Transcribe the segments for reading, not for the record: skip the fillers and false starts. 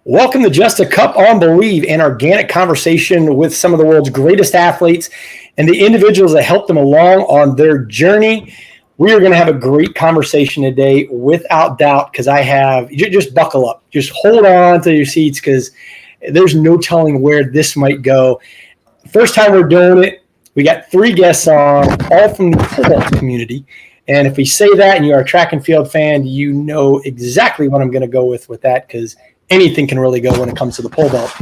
Welcome to Just a Cup on Believe, an organic conversation with some of the world's greatest athletes and the individuals that helped them along on their journey. We are going to have a great conversation today, without doubt, because just buckle up. Just hold on to your seats because there's no telling where this might go. First time we're doing it, we got three guests on, all from the pole vault community. And if we say that and you're a track and field fan, you know exactly what I'm going to go with that because anything can really go when it comes to the pole vault.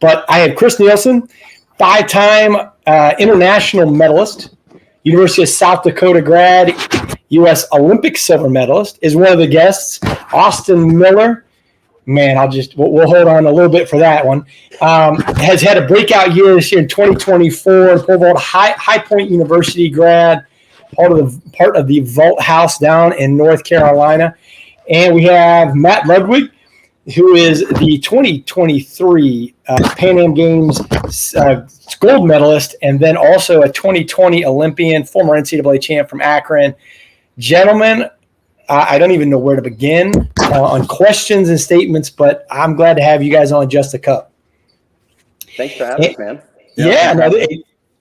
But I have Chris Nilsen, five-time international medalist, University of South Dakota grad, U.S. Olympic silver medalist, is one of the guests. Austin Miller, man, we'll hold on a little bit for that one. Has had a breakout year this year in 2024. Pole vault, High Point University grad, part of the vault house down in North Carolina. And we have Matt Ludwig, who is the 2023 Pan Am Games gold medalist, and then also a 2020 Olympian, former NCAA champ from Akron. Gentlemen, I don't even know where to begin on questions and statements, but I'm glad to have you guys on Just a Cup. Thanks for having us, man.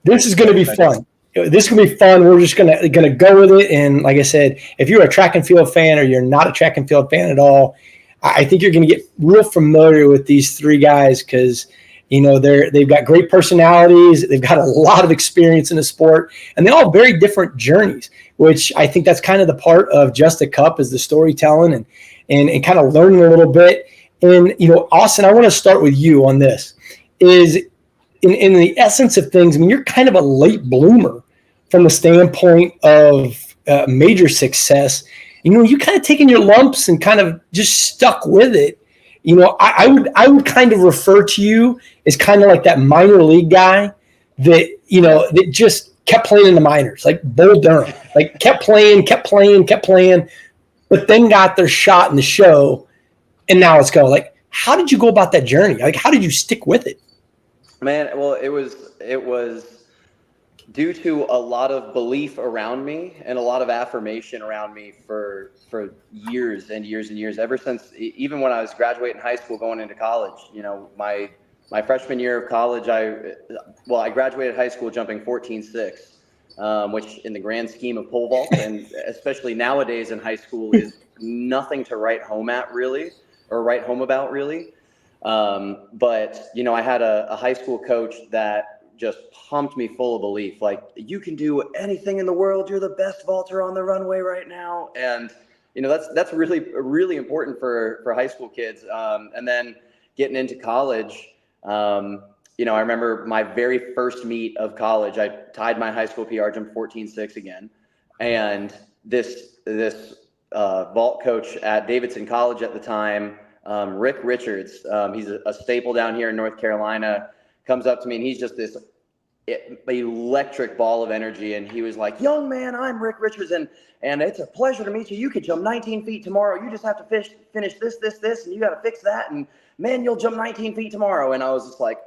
This is going to be fun. This is going to be fun. We're just going to go with it. And like I said, if you're a track and field fan or you're not a track and field fan at all, I think you're going to get real familiar with these three guys because, you know, they've got great personalities. They've got a lot of experience in the sport, and they all have very different journeys, which I think that's kind of the part of Just a Cup is the storytelling and kind of learning a little bit. And, you know, Austin, I want to start with you on this. Is in the essence of things, I mean, you're kind of a late bloomer from the standpoint of major success. You know, you kind of taken your lumps and kind of just stuck with it. You know, I would kind of refer to you as kind of like that minor league guy that, you know, that just kept playing in the minors, like Bull Durham, like kept playing, but then got their shot in the show, and now it's going. Like, how did you go about that journey? Like, how did you stick with it? Man, well, it was due to a lot of belief around me and a lot of affirmation around me for years and years and years, ever since even when I was graduating high school, going into college. You know, my freshman year of college, I graduated high school jumping 14.6, which in the grand scheme of pole vault, and especially nowadays in high school, is nothing to write home about really. But, you know, I had a high school coach that just pumped me full of belief. Like, you can do anything in the world. You're the best vaulter on the runway right now. And, you know, that's really, really important for high school kids. And then getting into college, you know, I remember my very first meet of college, I tied my high school PR, jumped 14.6 again. And this vault coach at Davidson College at the time, Rick Richards, he's a staple down here in North Carolina, comes up to me, and he's just this electric ball of energy. And he was like, "Young man, I'm Rick Richards, and it's a pleasure to meet you. You could jump 19 feet tomorrow. You just have to finish this, and you got to fix that. And man, you'll jump 19 feet tomorrow." And I was just like,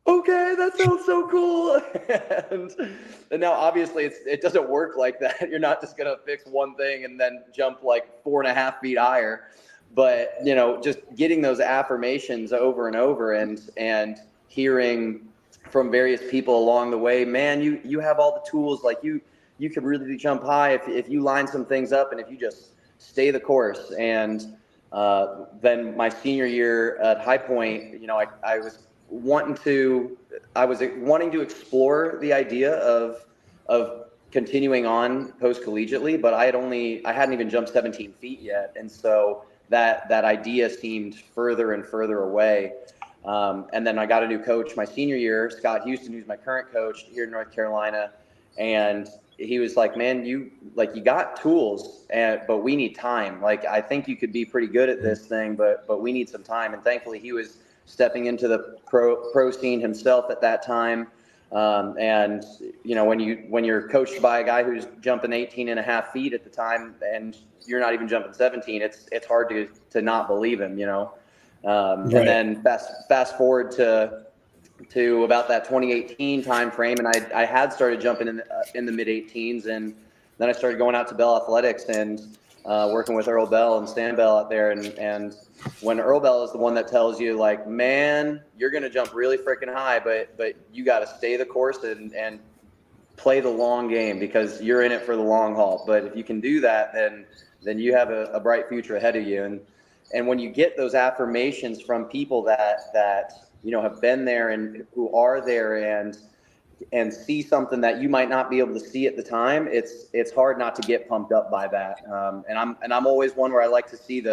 okay, that sounds so cool. and now obviously it doesn't work like that. You're not just going to fix one thing and then jump like 4.5 feet higher. But, you know, just getting those affirmations over and over and hearing from various people along the way, man, you have all the tools. Like you could really jump high if you line some things up and if you just stay the course. And then my senior year at High Point, you know, I was wanting to explore the idea of continuing on post collegiately, but I hadn't even jumped 17 feet yet, and so that idea seemed further and further away. And then I got a new coach my senior year, Scott Houston, who's my current coach here in North Carolina. And he was like, "Man, you got tools, but we need time. Like, I think you could be pretty good at this thing, but we need some time." And thankfully he was stepping into the pro scene himself at that time. And you know, when you're coached by a guy who's jumping 18.5 feet at the time, and you're not even jumping 17, it's hard to not believe him, you know. Right. And then fast forward to about that 2018 time frame, and I had started jumping in the mid 18s, and then I started going out to Bell Athletics, and working with Earl Bell and Stan Bell out there. And when Earl Bell is the one that tells you, like, man, you're going to jump really freaking high, but you got to stay the course and play the long game because you're in it for the long haul. But if you can do that, then you have a bright future ahead of you. And when you get those affirmations from people that have been there and who are there and see something that you might not be able to see at the time, it's hard not to get pumped up by that. And I'm always one where I like to see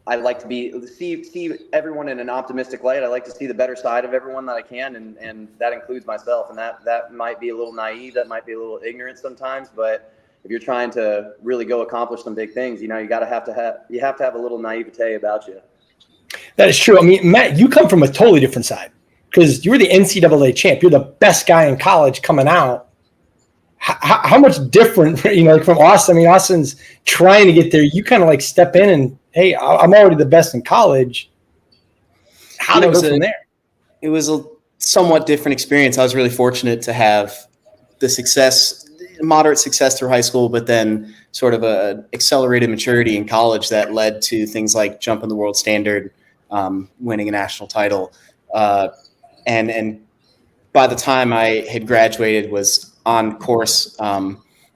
I like to see everyone in an optimistic light. I like to see the better side of everyone that I can, and that includes myself. And that might be a little naive, that might be a little ignorant sometimes, but if you're trying to really go accomplish some big things, you have to have a little naivete about you. That is true. I mean, Matt, you come from a totally different side because you were the NCAA champ. You're the best guy in college coming out. How much different, like from Austin? I mean, Austin's trying to get there. You kind of like step in and, hey, I'm already the best in college. How did it go from there? It was a somewhat different experience. I was really fortunate to have the moderate success through high school, but then sort of a accelerated maturity in college that led to things like jumping the world standard, winning a national title. And by the time I had graduated, was on course,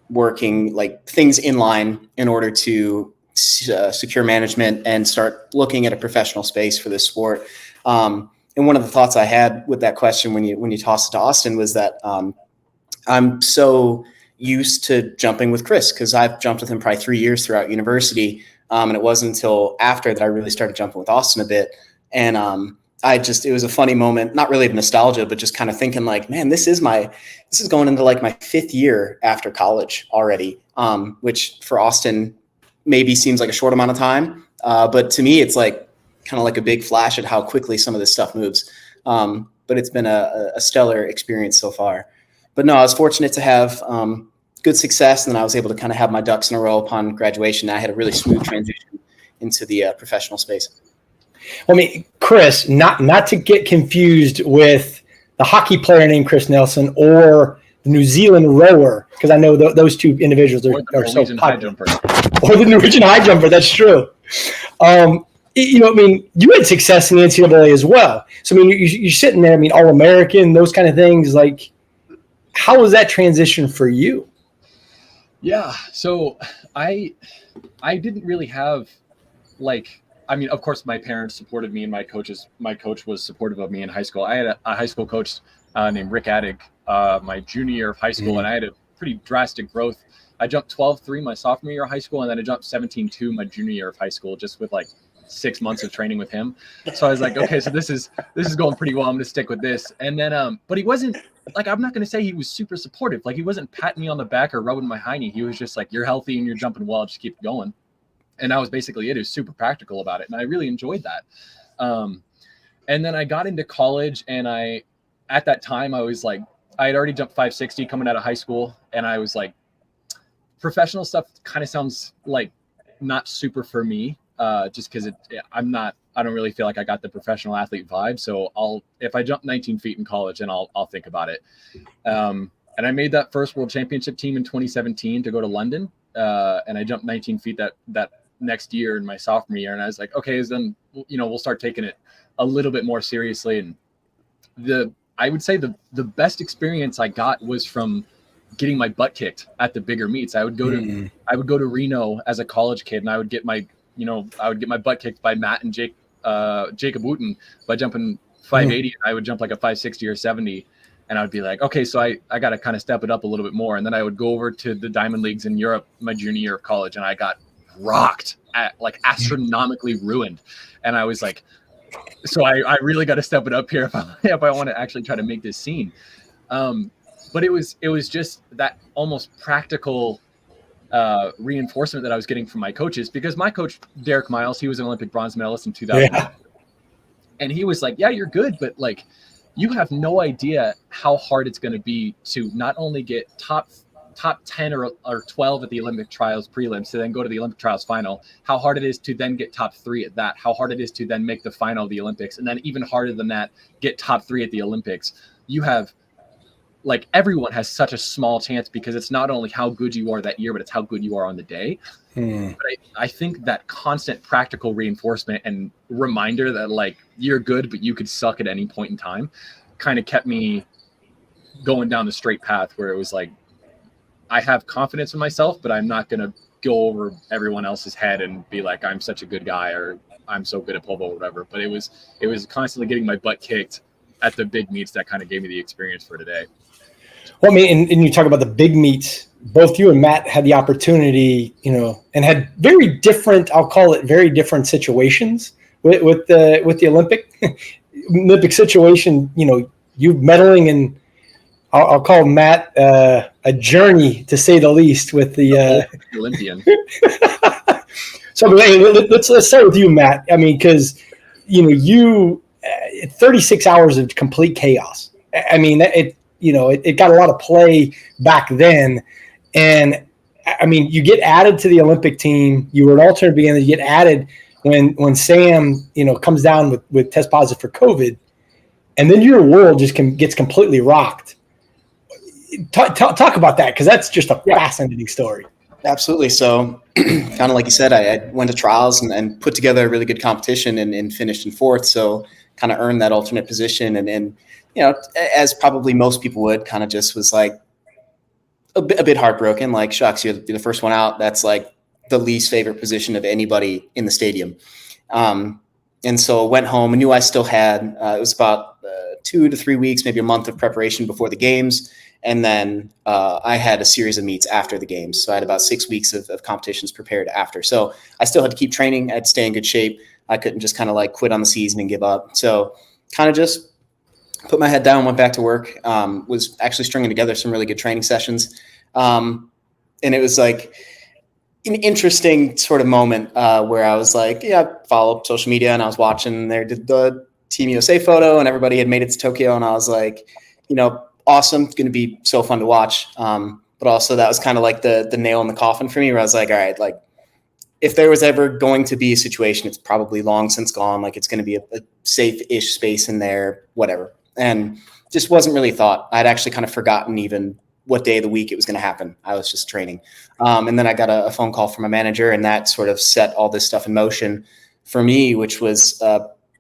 working like things in line in order to secure management and start looking at a professional space for this sport. And one of the thoughts I had with that question when you tossed it to Austin was that I'm so used to jumping with Chris because I've jumped with him probably 3 years throughout university. And it wasn't until after that I really started jumping with Austin a bit. And it was a funny moment, not really of nostalgia, but just kind of thinking like, man, this is going into like my 5th year after college already, which for Austin maybe seems like a short amount of time. But to me, it's like kind of like a big flash at how quickly some of this stuff moves. But it's been a stellar experience so far. But no, I was fortunate to have good success, and then I was able to kind of have my ducks in a row upon graduation. I had a really smooth transition into the professional space. Well, I mean, Chris, not to get confused with the hockey player named Chris Nilsen or the New Zealand rower, because I know those two individuals are so popular. Or the Norwegian high jumper, that's true. I mean, you had success in the NCAA as well. So, I mean, you're sitting there, I mean, All-American, those kind of things. Like, how was that transition for you? Yeah, so I didn't really have of course my parents supported me and my coach was supportive of me in high school. I had a high school coach named Rick Addig my junior year of high school, and I had a pretty drastic growth. I jumped 12.3 my sophomore year of high school, and then I jumped 17.2 my junior year of high school, just with like 6 months of training with him. So I was like, okay, so this is going pretty well. I'm going to stick with this. And then, but he wasn't like, I'm not going to say he was super supportive. Like he wasn't patting me on the back or rubbing my hiney. He was just like, you're healthy and you're jumping well, just keep going. And that was basically it. He was super practical about it. And I really enjoyed that. And then I got into college, and at that time I was like, I had already jumped 560 coming out of high school. And I was like, professional stuff kind of sounds like not super for me. Just because I don't really feel like I got the professional athlete vibe. So if I jump 19 feet in college, then I'll think about it. And I made that first world championship team in 2017 to go to London. And I jumped 19 feet that next year in my sophomore year. And I was like, okay, then, we'll start taking it a little bit more seriously. And I would say the best experience I got was from getting my butt kicked at the bigger meets. I would go to Reno as a college kid, and I would get my butt kicked by Matt and Jacob Wooten by jumping 580. And I would jump like a 560 or 70. And I would be like, okay, so I got to kind of step it up a little bit more. And then I would go over to the Diamond Leagues in Europe my junior year of college, and I got rocked, astronomically ruined. And I was like, so I really got to step it up here if I want to actually try to make this scene. But it was just that almost practical reinforcement that I was getting from my coaches, because my coach, Derek Miles, he was an Olympic bronze medalist in 2000. Yeah. And he was like, yeah, you're good, but like, you have no idea how hard it's going to be to not only get top 10 or 12 at the Olympic trials prelims to then go to the Olympic trials final, how hard it is to then get top 3 at that, how hard it is to then make the final of the Olympics. And then even harder than that, get top 3 at the Olympics. You have like everyone has such a small chance because it's not only how good you are that year, but it's how good you are on the day. But I think that constant practical reinforcement and reminder that like you're good, but you could suck at any point in time kind of kept me going down the straight path where it was like, I have confidence in myself, but I'm not going to go over everyone else's head and be like, I'm such a good guy or I'm so good at pole vault or whatever. But it was constantly getting my butt kicked at the big meets that kind of gave me the experience for today. Well, I mean, and you talk about the big meets, both you and Matt had the opportunity, you know, and had very different, I'll call it very different situations with the Olympic situation, you know, you medaling in, I'll call Matt a journey to say the least with the Olympian. So let's start with you, Matt. I mean, because you know 36 hours of complete chaos. I mean, it got a lot of play back then, and I mean, you get added to the Olympic team. You were an alternate beginner. You get added when Sam comes down with test positive for COVID, and then your world just gets completely rocked. Talk about that, because that's just a fascinating story. Absolutely. So kind of like you said, I went to trials and put together a really good competition and finished in fourth. So kind of earned that alternate position. And as probably most people would, kind of just was like a bit heartbroken, like, shucks, you're the first one out. That's like the least favorite position of anybody in the stadium. And so went home and knew I still had, it was about 2 to 3 weeks, maybe a month of preparation before the games. And then I had a series of meets after the games. So I had about 6 weeks of competitions prepared after. So I still had to keep training. I had to stay in good shape. I couldn't just kind of like quit on the season and give up. So kind of just put my head down, went back to work, was actually stringing together some really good training sessions. And it was like an interesting sort of moment where I was like, follow social media, and I was watching the Team USA photo and everybody had made it to Tokyo. And I was like, awesome. It's going to be so fun to watch. But also that was kind of like the nail in the coffin for me, where I was like, all right, like if there was ever going to be a situation, it's probably long since gone. Like it's going to be a safe-ish space in there, whatever. And just wasn't really thought. I'd actually kind of forgotten even what day of the week it was going to happen. I was just training. And then I got a phone call from a manager, and that sort of set all this stuff in motion for me, which was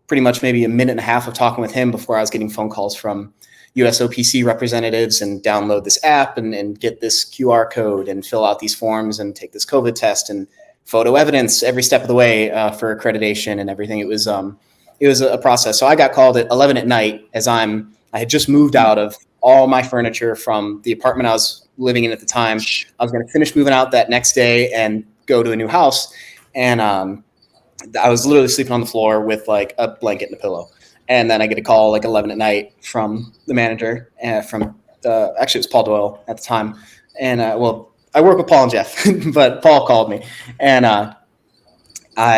pretty much maybe a minute and a half of talking with him before I was getting phone calls from USOPC representatives and download this app and get this QR code and fill out these forms and take this COVID test and photo evidence every step of the way for accreditation and everything. It was a process. So I got called at 11 at night as I had just moved out of all my furniture from the apartment I was living in at the time. I was going to finish moving out that next day and go to a new house. And I was literally sleeping on the floor with like a blanket and a pillow. And then I get a call like 11 at night from the manager actually it was Paul Doyle at the time. And I work with Paul and Jeff, but Paul called me and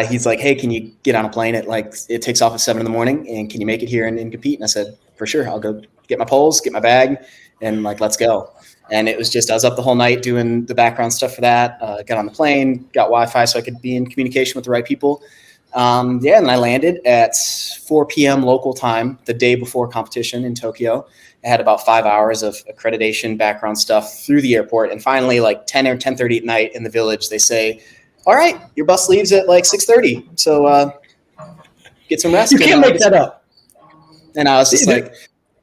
he's like, hey, can you get on a plane it takes off at 7 a.m. and can you make it here and compete? And I said, for sure. I'll go get my poles, get my bag, and like, let's go. And it was just, I was up the whole night doing the background stuff for that. Got on the plane, got Wi-Fi so I could be in communication with the right people. And then I landed at 4 p.m. local time the day before competition in Tokyo. I had about 5 hours of accreditation background stuff through the airport. And finally, like 10 or 10:30 at night in the village, they say, all right, your bus leaves at like 6:30. So get some rest. You can't make that up. And I was just like,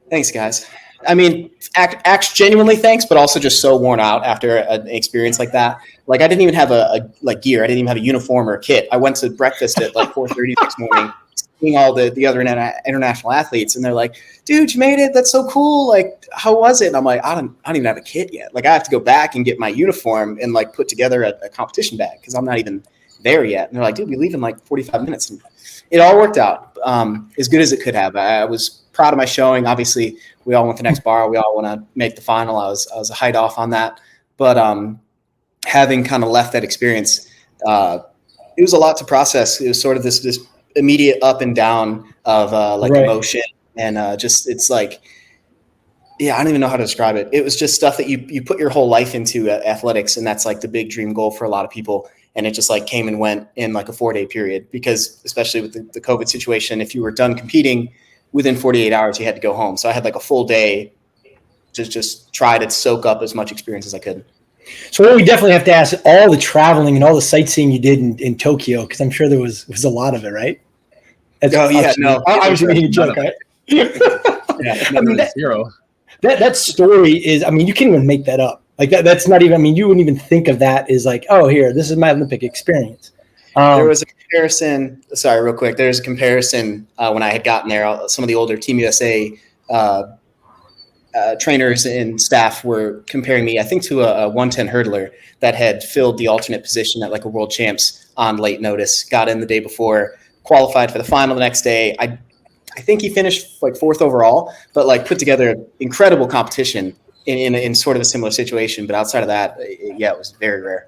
thanks, guys. I mean, act genuinely thanks, but also just so worn out after an experience like that. Like I didn't even have a gear. I didn't even have a uniform or a kit. I went to breakfast at like 4:30 next morning, seeing all the other international athletes, and they're like, "Dude, you made it. That's so cool. Like, how was it?" And I'm like, "I don't even have a kit yet. Like, I have to go back and get my uniform and like put together a competition bag because I'm not even there yet." And they're like, "Dude, we leave in like 45 minutes." And it all worked out as good as it could have. I was proud of my showing. Obviously, we all went to the next bar. We all want to make the final. I was a height off on that, but having kind of left that experience, it was a lot to process. It was sort of this immediate up and down of emotion, and it's like, I don't even know how to describe it. It was just stuff that you put your whole life into athletics, and that's like the big dream goal for a lot of people. And it just like came and went in like a 4-day period, because especially with the COVID situation, if you were done competing within 48 hours, you had to go home. So I had like a full day just try to soak up as much experience as I could. So what we definitely have to ask, all the traveling and all the sightseeing you did in Tokyo, because I'm sure there was a lot of it, right? I was making a joke, right? I mean, zero. That story is, I mean, you can't even make that up. Like that's not even, I mean, you wouldn't even think of that as like, oh, here, this is my Olympic experience. There was a comparison. Sorry, real quick. There's a comparison when I had gotten there. Some of the older Team USA trainers and staff were comparing me, I think, to a 110 hurdler that had filled the alternate position at like a world champs on late notice, got in the day before, qualified for the final the next day. I think he finished like 4th overall, but like put together incredible competition in sort of a similar situation. But outside of that, it was very rare.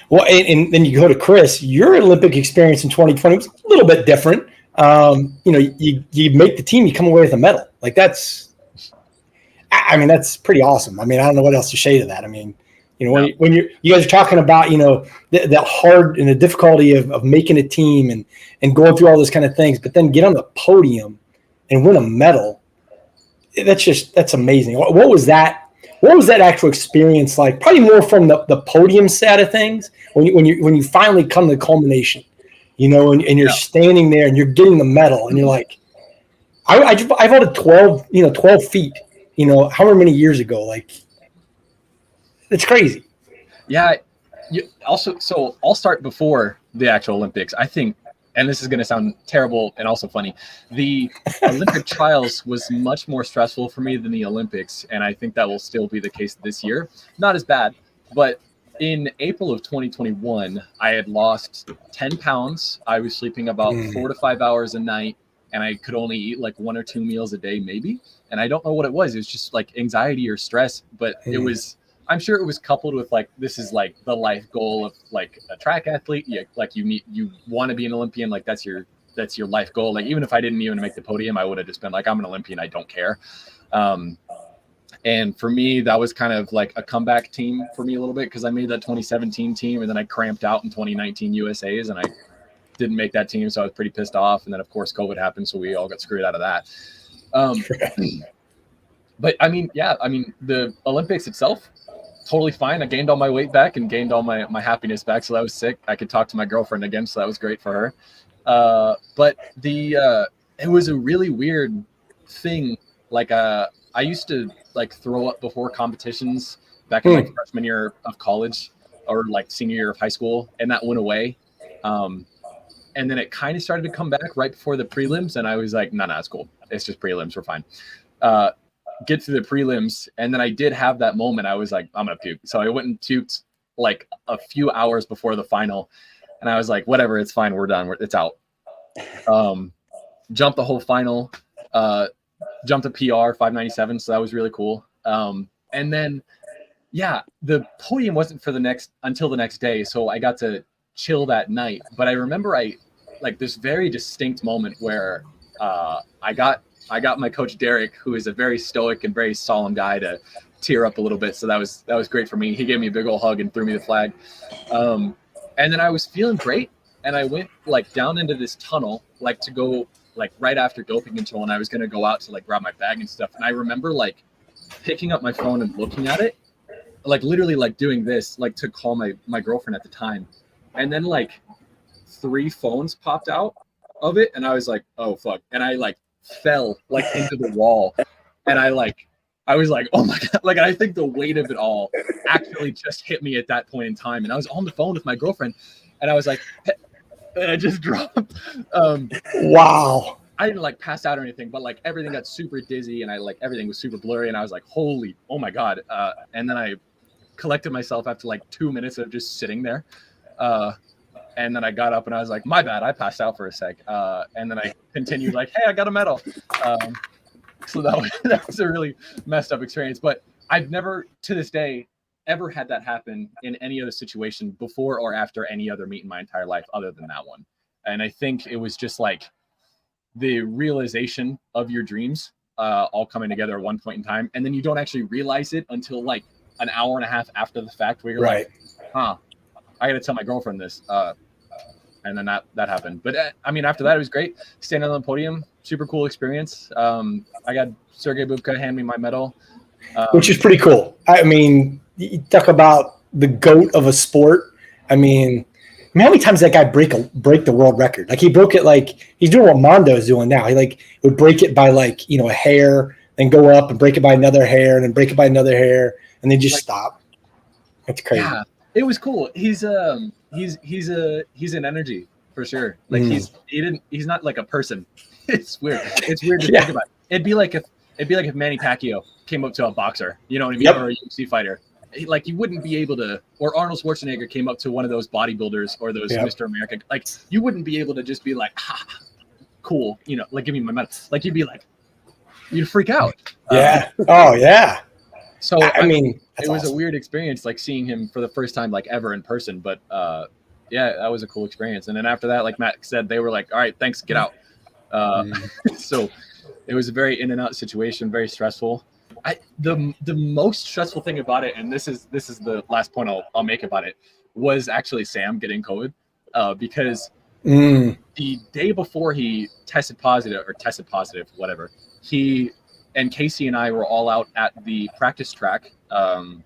Well, and then you go to Chris, your Olympic experience in 2020 was a little bit different. You make the team, you come away with a medal. Like that's pretty awesome. I mean, I don't know what else to say to that. I mean, when you guys are talking about, the hard and the difficulty of making a team and going through all those kind of things, but then get on the podium and win a medal. That's amazing. What was that? What was that actual experience like? Probably more from the podium side of things when you finally come to the culmination, and you're standing there and you're getting the medal and you're like, I voted 12 feet, however many years ago. Like, it's crazy. Yeah. So I'll start before the actual Olympics. I think, and this is going to sound terrible and also funny, the Olympic trials was much more stressful for me than the Olympics. And I think that will still be the case this year. Not as bad, but in April of 2021, I had lost 10 pounds. I was sleeping about 4 to 5 hours a night, and I could only eat like 1 or 2 meals a day, maybe. And I don't know what it was. It was just like anxiety or stress, but it was, I'm sure it was coupled with like, this is like the life goal of like a track athlete. You want to be an Olympian. Like that's your life goal. Like, even if I didn't even make the podium, I would have just been like, I'm an Olympian. I don't care. And for me, that was kind of like a comeback team for me a little bit, because I made that 2017 team and then I cramped out in 2019 USA's and I didn't make that team. So I was pretty pissed off. And then of course COVID happened. So we all got screwed out of that. But the Olympics itself, totally fine. I gained all my weight back and gained all my happiness back. So that was sick. I could talk to my girlfriend again. So that was great for her. But it was a really weird thing. Like, I used to like throw up before competitions back in like freshman year of college or like senior year of high school. And that went away. And then it kind of started to come back right before the prelims. And I was like, no, it's cool. It's just prelims. We're fine. Get through the prelims, and then I did have that moment. I was like, I'm gonna puke. So I went and puked like a few hours before the final, and I was like, whatever, it's fine, we're done, it's out. Jumped the whole final, jumped a PR 597, so that was really cool. And then the podium wasn't until the next day, so I got to chill that night. But I remember this very distinct moment where I got my coach Derek, who is a very stoic and very solemn guy, to tear up a little bit. So that was great for me. He gave me a big old hug and threw me the flag. And then I was feeling great, and I went like down into this tunnel, like to go like right after doping control, and I was gonna go out to like grab my bag and stuff. And I remember like picking up my phone and looking at it, like literally like doing this, like to call my girlfriend at the time. And then like 3 phones popped out of it, and I was like, oh fuck. And I like fell like into the wall, and I was like, oh my god, like I think the weight of it all actually just hit me at that point in time. And I was on the phone with my girlfriend, and I was like, and I just dropped. Wow. I didn't like pass out or anything, but like everything got super dizzy, and everything was super blurry, and I was like, oh my god. And then I collected myself after like 2 minutes of just sitting there. And then I got up and I was like, my bad, I passed out for a sec. And then I continued like, hey, I got a medal. So that was a really messed up experience. But I've never, to this day, ever had that happen in any other situation before or after any other meet in my entire life other than that one. And I think it was just like the realization of your dreams all coming together at one point in time. And then you don't actually realize it until like an hour and a half after the fact, where you're like, I got to tell my girlfriend this. And then that happened. But after that, it was great. Standing on the podium, super cool experience. I got Sergey Bubka hand me my medal. which is pretty cool. I mean, you talk about the GOAT of a sport. I mean, how many times did that guy break the world record? Like he broke it, like he's doing what Mondo's doing now. He like would break it by like, you know, a hair, then go up and break it by another hair, and then break it by another hair, and then just stop. That's crazy. Yeah, it was cool. He's an energy for sure. Like he's not like a person. It's weird. It's weird to think about. It'd be like if Manny Pacquiao came up to a boxer, you know what I mean, or a UFC fighter. Like you wouldn't be able to, or Arnold Schwarzenegger came up to one of those bodybuilders or those Mr. America. Like you wouldn't be able to just be like, cool, you know, like give me my medal. Like you'd be like, you'd freak out. Yeah. So I mean, it was a weird experience, like seeing him for the first time, like ever in person. But yeah, that was a cool experience. And then after that, like Matt said, they were like, all right, thanks, get out. So it was a very in and out situation, very stressful. The most stressful thing about it, and this is the last point I'll make about it, was actually Sam getting COVID, because the day before he tested positive, whatever, he and Casey and I were all out at the practice track, and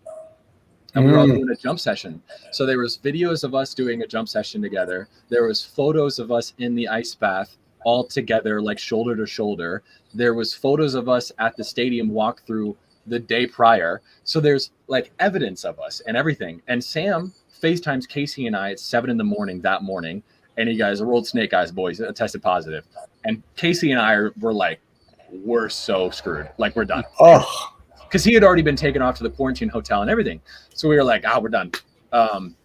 we were all doing a jump session. So there was videos of us doing a jump session together. There was photos of us in the ice bath all together, like shoulder to shoulder. There was photos of us at the stadium walkthrough the day prior. So there's like evidence of us and everything. And Sam FaceTimes Casey and I at 7 a.m. that morning. And he goes, rolled snake eyes, boys, tested positive. And Casey and I were like, we're so screwed. Like we're done. Oh, because he had already been taken off to the quarantine hotel and everything. So we were like, we're done. And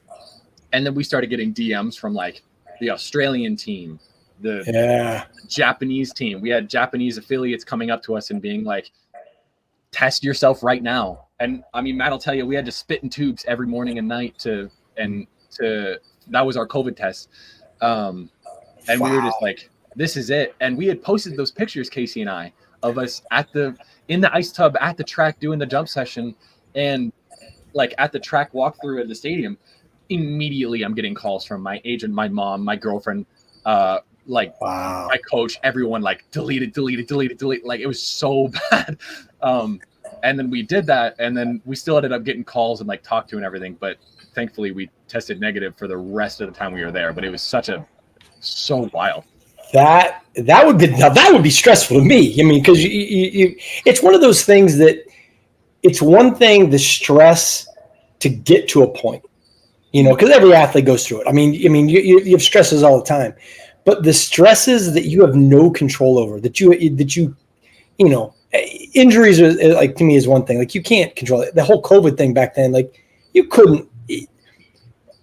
then we started getting DMs from like the Australian team, the Japanese team. We had Japanese affiliates coming up to us and being like, test yourself right now. And I mean, Matt will tell you, we had to spit in tubes every morning and night that was our COVID test. And we were just like, this is it. And we had posted those pictures, Casey and I, of us in the ice tub at the track doing the jump session, and like at the track walkthrough at the stadium. Immediately I'm getting calls from my agent, my mom, my girlfriend, my coach, everyone like delete. Like it was so bad. And then we did that, and then we still ended up getting calls and like talked to and everything. But thankfully we tested negative for the rest of the time we were there. But it was so wild. That would be stressful to me. I mean, because it's one of those things that it's one thing, the stress to get to a point, you know, because every athlete goes through it. I mean, you have stresses all the time, but the stresses that you have no control over, that you know, injuries are like, to me, is one thing. Like you can't control it. The whole COVID thing back then, like you couldn't.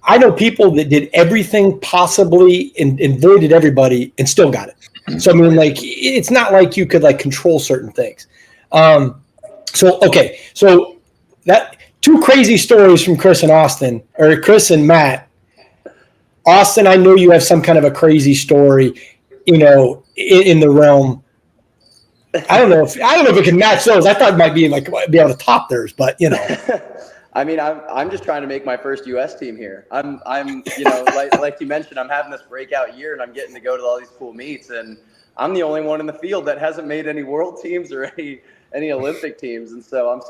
I know people that did everything possibly and avoided everybody and still got it. So, I mean, like, it's not like you could like control certain things. So that two crazy stories from Chris and Matt. Austin, I know you have some kind of a crazy story, you know, in the realm. I don't know if it can match those. I thought it might be able to top theirs, but you know. I mean, I'm just trying to make my first U.S. team here. I'm you know, like you mentioned, I'm having this breakout year, and I'm getting to go to all these cool meets, and I'm the only one in the field that hasn't made any world teams or any Olympic teams, and so I'm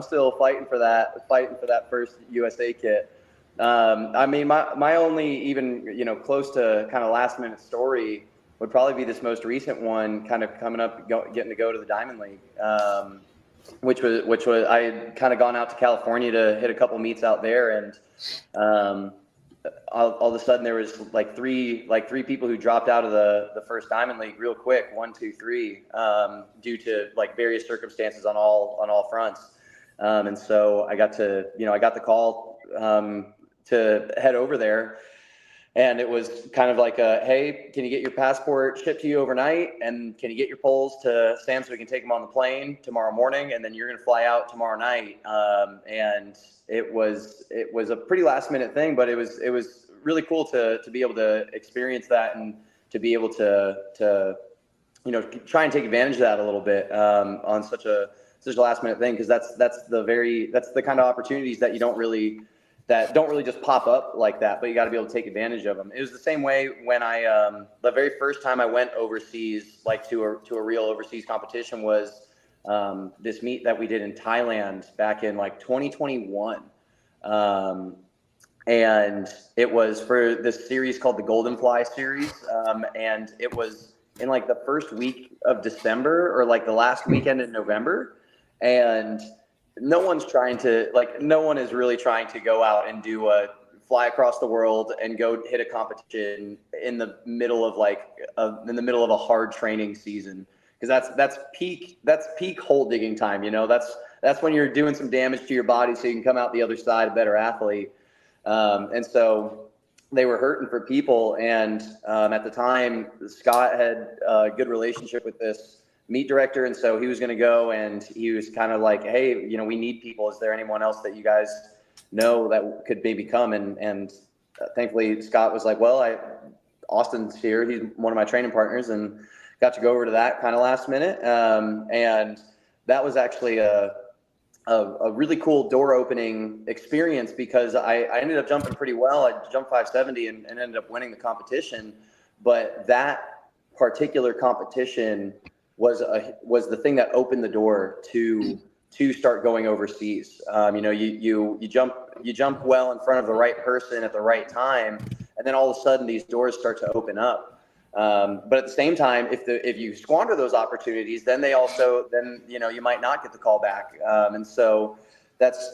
still fighting for that first USA kit. I mean, my only even, you know, close to kind of last minute story would probably be this most recent one, kind of coming up, getting to go to the Diamond League. Which was I had kind of gone out to California to hit a couple meets out there, and all of a sudden there was like three people who dropped out of the first Diamond League real quick, 1, 2, 3, due to like various circumstances on all fronts. And so I got the call to head over there. And it was kind of like hey, can you get your passport shipped to you overnight? And can you get your poles to Sam so we can take them on the plane tomorrow morning? And then you're going to fly out tomorrow night. And it was a pretty last minute thing, but it was really cool to be able to experience that and to be able to you know, try and take advantage of that a little bit on such a last minute thing, because that's the kind of opportunities that don't really just pop up like that, but you got to be able to take advantage of them. It was the same way when the very first time I went overseas, like to a real overseas competition, was this meet that we did in Thailand back in like 2021. And it was for this series called the Golden Fly series. And it was in like the first week of December or like the last weekend in November. And no one is really trying to go out and do a fly across the world and go hit a competition in the middle of a hard training season. Because that's peak hole digging time. That's when you're doing some damage to your body so you can come out the other side a better athlete. And so they were hurting for people. And at the time, Scott had a good relationship with this meet director. And so he was going to go, and he was kind of like, hey, we need people. Is there anyone else that you guys know that could maybe come? And thankfully, Scott was like, well, Austin's here. He's one of my training partners, and got to go over to that kind of last minute. And that was actually a really cool door opening experience, because I ended up jumping pretty well. I jumped 570 and ended up winning the competition. But that particular competition was the thing that opened the door to start going overseas. You jump well in front of the right person at the right time, and then all of a sudden these doors start to open up. But at the same time, if you squander those opportunities, then you might not get the call back. And so that's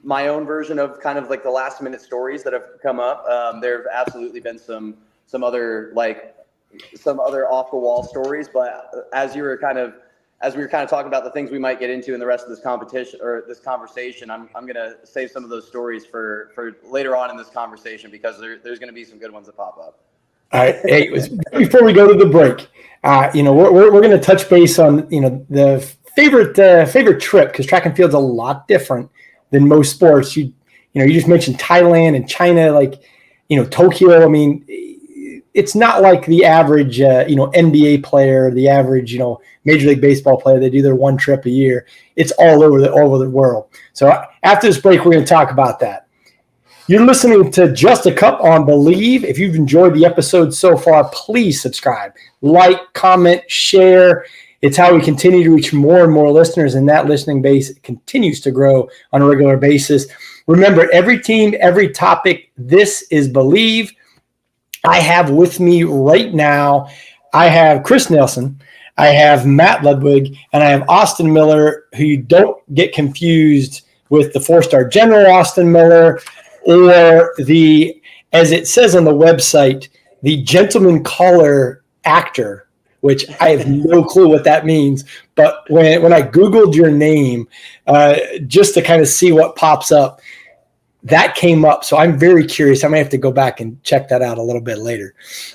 my own version of kind of like the last minute stories that have come up. There have absolutely been some other off the wall stories, but as we were kind of talking about the things we might get into in the rest of this competition or this conversation, I'm going to save some of those stories for later on in this conversation, because there's going to be some good ones that pop up. All right. Hey, before we go to the break, we're going to touch base on the favorite trip, because track and field's a lot different than most sports. You just mentioned Thailand and China, like Tokyo. I mean, it's not like the average NBA player, the average Major League Baseball player. They do their one trip a year. It's all over the world. So after this break, we're going to talk about that. You're listening to Just a Cup on Believe. If you've enjoyed the episode so far, please subscribe, like, comment, share. It's how we continue to reach more and more listeners, and that listening base continues to grow on a regular basis. Remember, every team, every topic, this is Believe. I have with me right now, I have Chris Nilsen, I have Matt Ludwig, and I have Austin Miller, who you don't get confused with the 4-star general Austin Miller, or as it says on the website, the gentleman caller actor, which I have no clue what that means. But when I Googled your name, just to kind of see what pops up, that came up. So I'm very curious. I might have to go back and check that out a little bit later.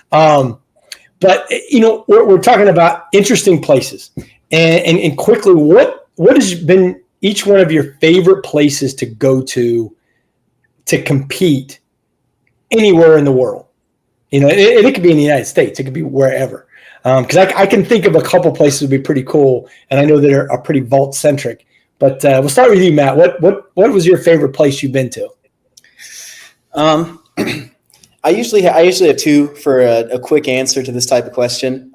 But we're talking about interesting places, and quickly, what has been each one of your favorite places to go to compete anywhere in the world? It could be in the United States. It could be wherever. Because I can think of a couple places that would be pretty cool, and I know that are pretty vault centric. But we'll start with you, Matt. What was your favorite place you've been to? I usually have two for a quick answer to this type of question.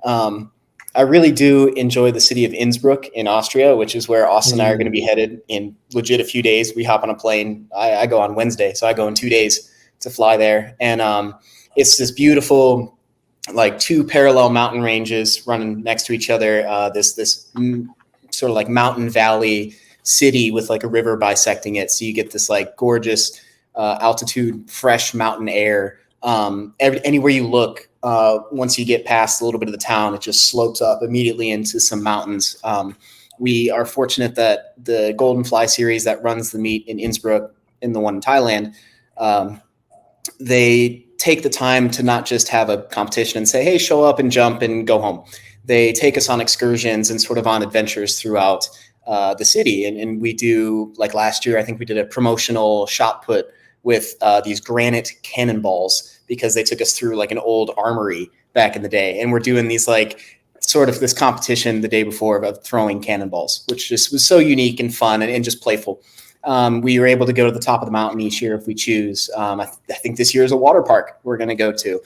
I really do enjoy the city of Innsbruck in Austria, which is where Austin and I are going to be headed in legit a few days. We hop on a plane. I go on Wednesday, so I go in 2 days to fly there. And it's this beautiful, like, two parallel mountain ranges running next to each other. This sort of like mountain valley city with like a river bisecting it. So you get this like gorgeous altitude, fresh mountain air. Anywhere you look, once you get past a little bit of the town, it just slopes up immediately into some mountains. We are fortunate that the Golden Fly series that runs the meet in Innsbruck and the one in Thailand, they take the time to not just have a competition and say, hey, show up and jump and go home. They take us on excursions and sort of on adventures throughout the city. And we do, like last year, I think we did a promotional shot put with these granite cannonballs, because they took us through like an old armory back in the day. And we're doing these like sort of this competition the day before of throwing cannonballs, which just was so unique and fun and just playful. We were able to go to the top of the mountain each year if we choose. I think this year is a water park we're going to go to.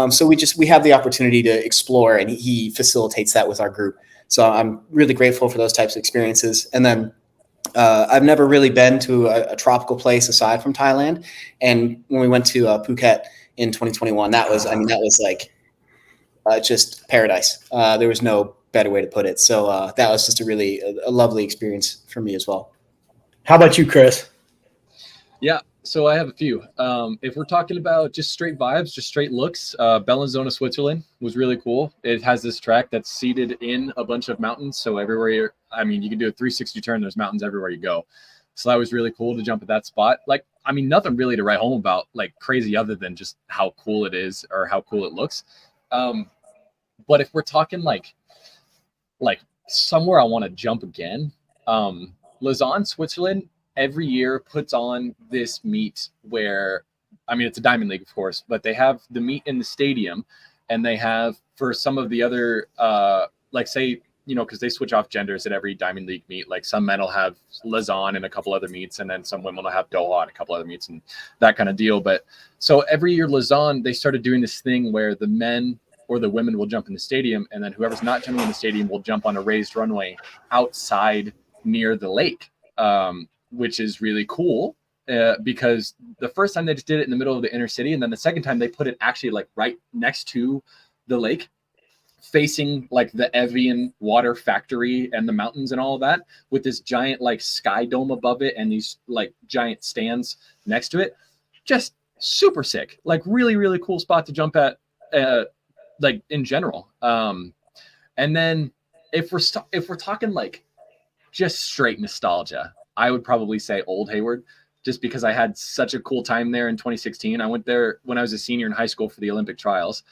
So we have the opportunity to explore, and he facilitates that with our group. So I'm really grateful for those types of experiences. And then I've never really been to a tropical place aside from Thailand. And when we went to Phuket in 2021, that was like just paradise. There was no better way to put it. So that was just a lovely experience for me as well. How about you, Chris? Yeah, so I have a few. If we're talking about just straight vibes, just straight looks, Bellinzona, Switzerland was really cool. It has this track that's seated in a bunch of mountains. So everywhere you can do a 360 turn. There's mountains everywhere you go. So that was really cool to jump at that spot. Like, I mean, nothing really to write home about, like crazy, other than just how cool it is or how cool it looks. But if we're talking like somewhere I want to jump again, Lausanne, Switzerland, every year puts on this meet where, I mean, it's a Diamond League, of course, but they have the meet in the stadium, and they have for some of the other, because they switch off genders at every Diamond League meet. Like some men will have Lausanne and a couple other meets, and then some women will have Doha and a couple other meets and that kind of deal. But so every year Lausanne, they started doing this thing where the men or the women will jump in the stadium, and then whoever's not jumping in the stadium will jump on a raised runway outside near the lake, which is really cool because the first time they just did it in the middle of the inner city, and then the second time they put it actually like right next to the lake, facing like the Evian water factory and the mountains and all of that, with this giant like sky dome above it and these like giant stands next to it. Just super sick, like really, really cool spot to jump at, like in general. And then if we're talking like just straight nostalgia, I would probably say Old Hayward, just because I had such a cool time there in 2016. I went there when I was a senior in high school for the Olympic trials.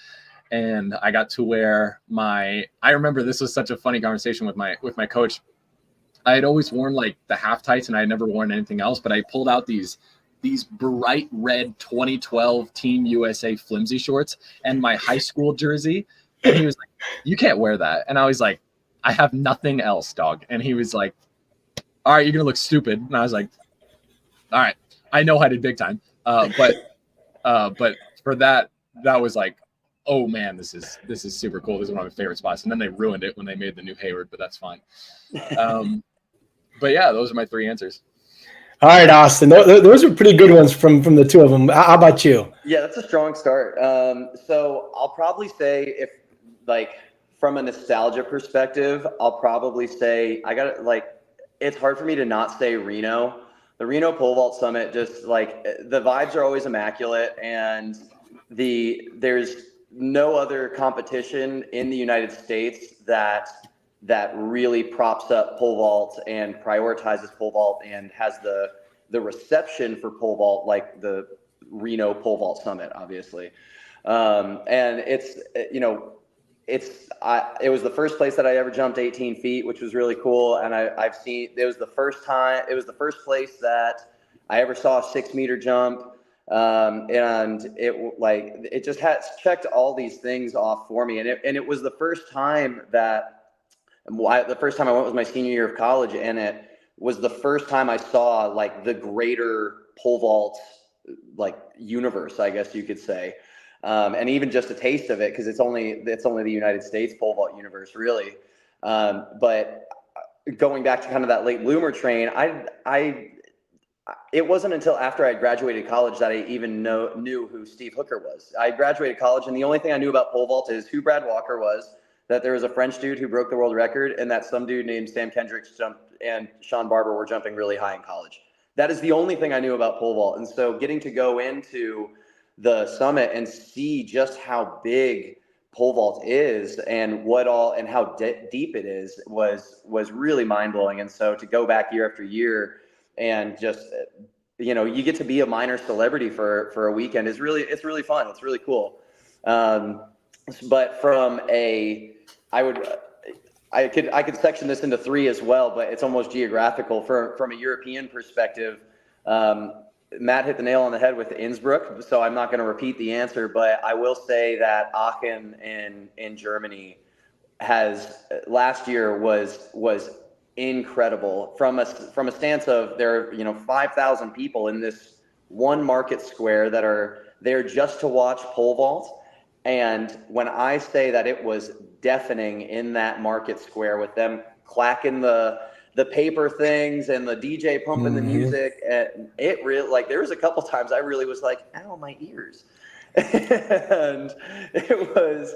And I got to wear I remember this was such a funny conversation with my coach. I had always worn like the half tights and I had never worn anything else, but I pulled out these bright red 2012 Team USA flimsy shorts and my high school jersey. And he was like, "You can't wear that." And I was like, "I have nothing else, dog." And he was like, "All right, you're going to look stupid." And I was like, "All right, I know I did big time." But for that was like, oh man, this is super cool. This is one of my favorite spots. And then they ruined it when they made the new Hayward, but that's fine. But yeah, those are my three answers. All right, Austin, those are pretty good ones from the two of them. How about you? Yeah, that's a strong start. So I'll probably say, if like from a nostalgia perspective, I'll probably say it's hard for me to not say Reno. The Reno Pole Vault Summit, just like the vibes are always immaculate, and there's no other competition in the United States that really props up pole vault and prioritizes pole vault and has the reception for pole vault like the Reno Pole Vault Summit, obviously. And it was the first place that I ever jumped 18 feet, which was really cool. And it was the first place that I ever saw a 6 meter jump. And it just has checked all these things off for me. And it was the first time I went was my senior year of college, and it was the first time I saw like the greater pole vault like universe, I guess you could say. And even just a taste of it, because it's only the United States pole vault universe, really. But going back to kind of that late bloomer train, it wasn't until after I graduated college that I even knew who Steve Hooker was. I graduated college, and the only thing I knew about pole vault is who Brad Walker was, that there was a French dude who broke the world record, and that some dude named Sam Kendricks jumped and Sean Barber were jumping really high in college. That is the only thing I knew about pole vault. And so getting to go into the summit and see just how big pole vault is and how deep it is was really mind-blowing. And so to go back year after year and just, you get to be a minor celebrity for a weekend it's really fun. It's really cool. But I could section this into three as well, but it's almost geographical. From a European perspective, Matt hit the nail on the head with Innsbruck, so I'm not going to repeat the answer, but I will say that Aachen in Germany last year was incredible from a stance of there are 5,000 people in this one market square that are there just to watch pole vault. And when I say that it was deafening in that market square with them clacking the paper things and the DJ pumping the music, and it really, like, there was a couple times I really was like, ow, my ears. And it was,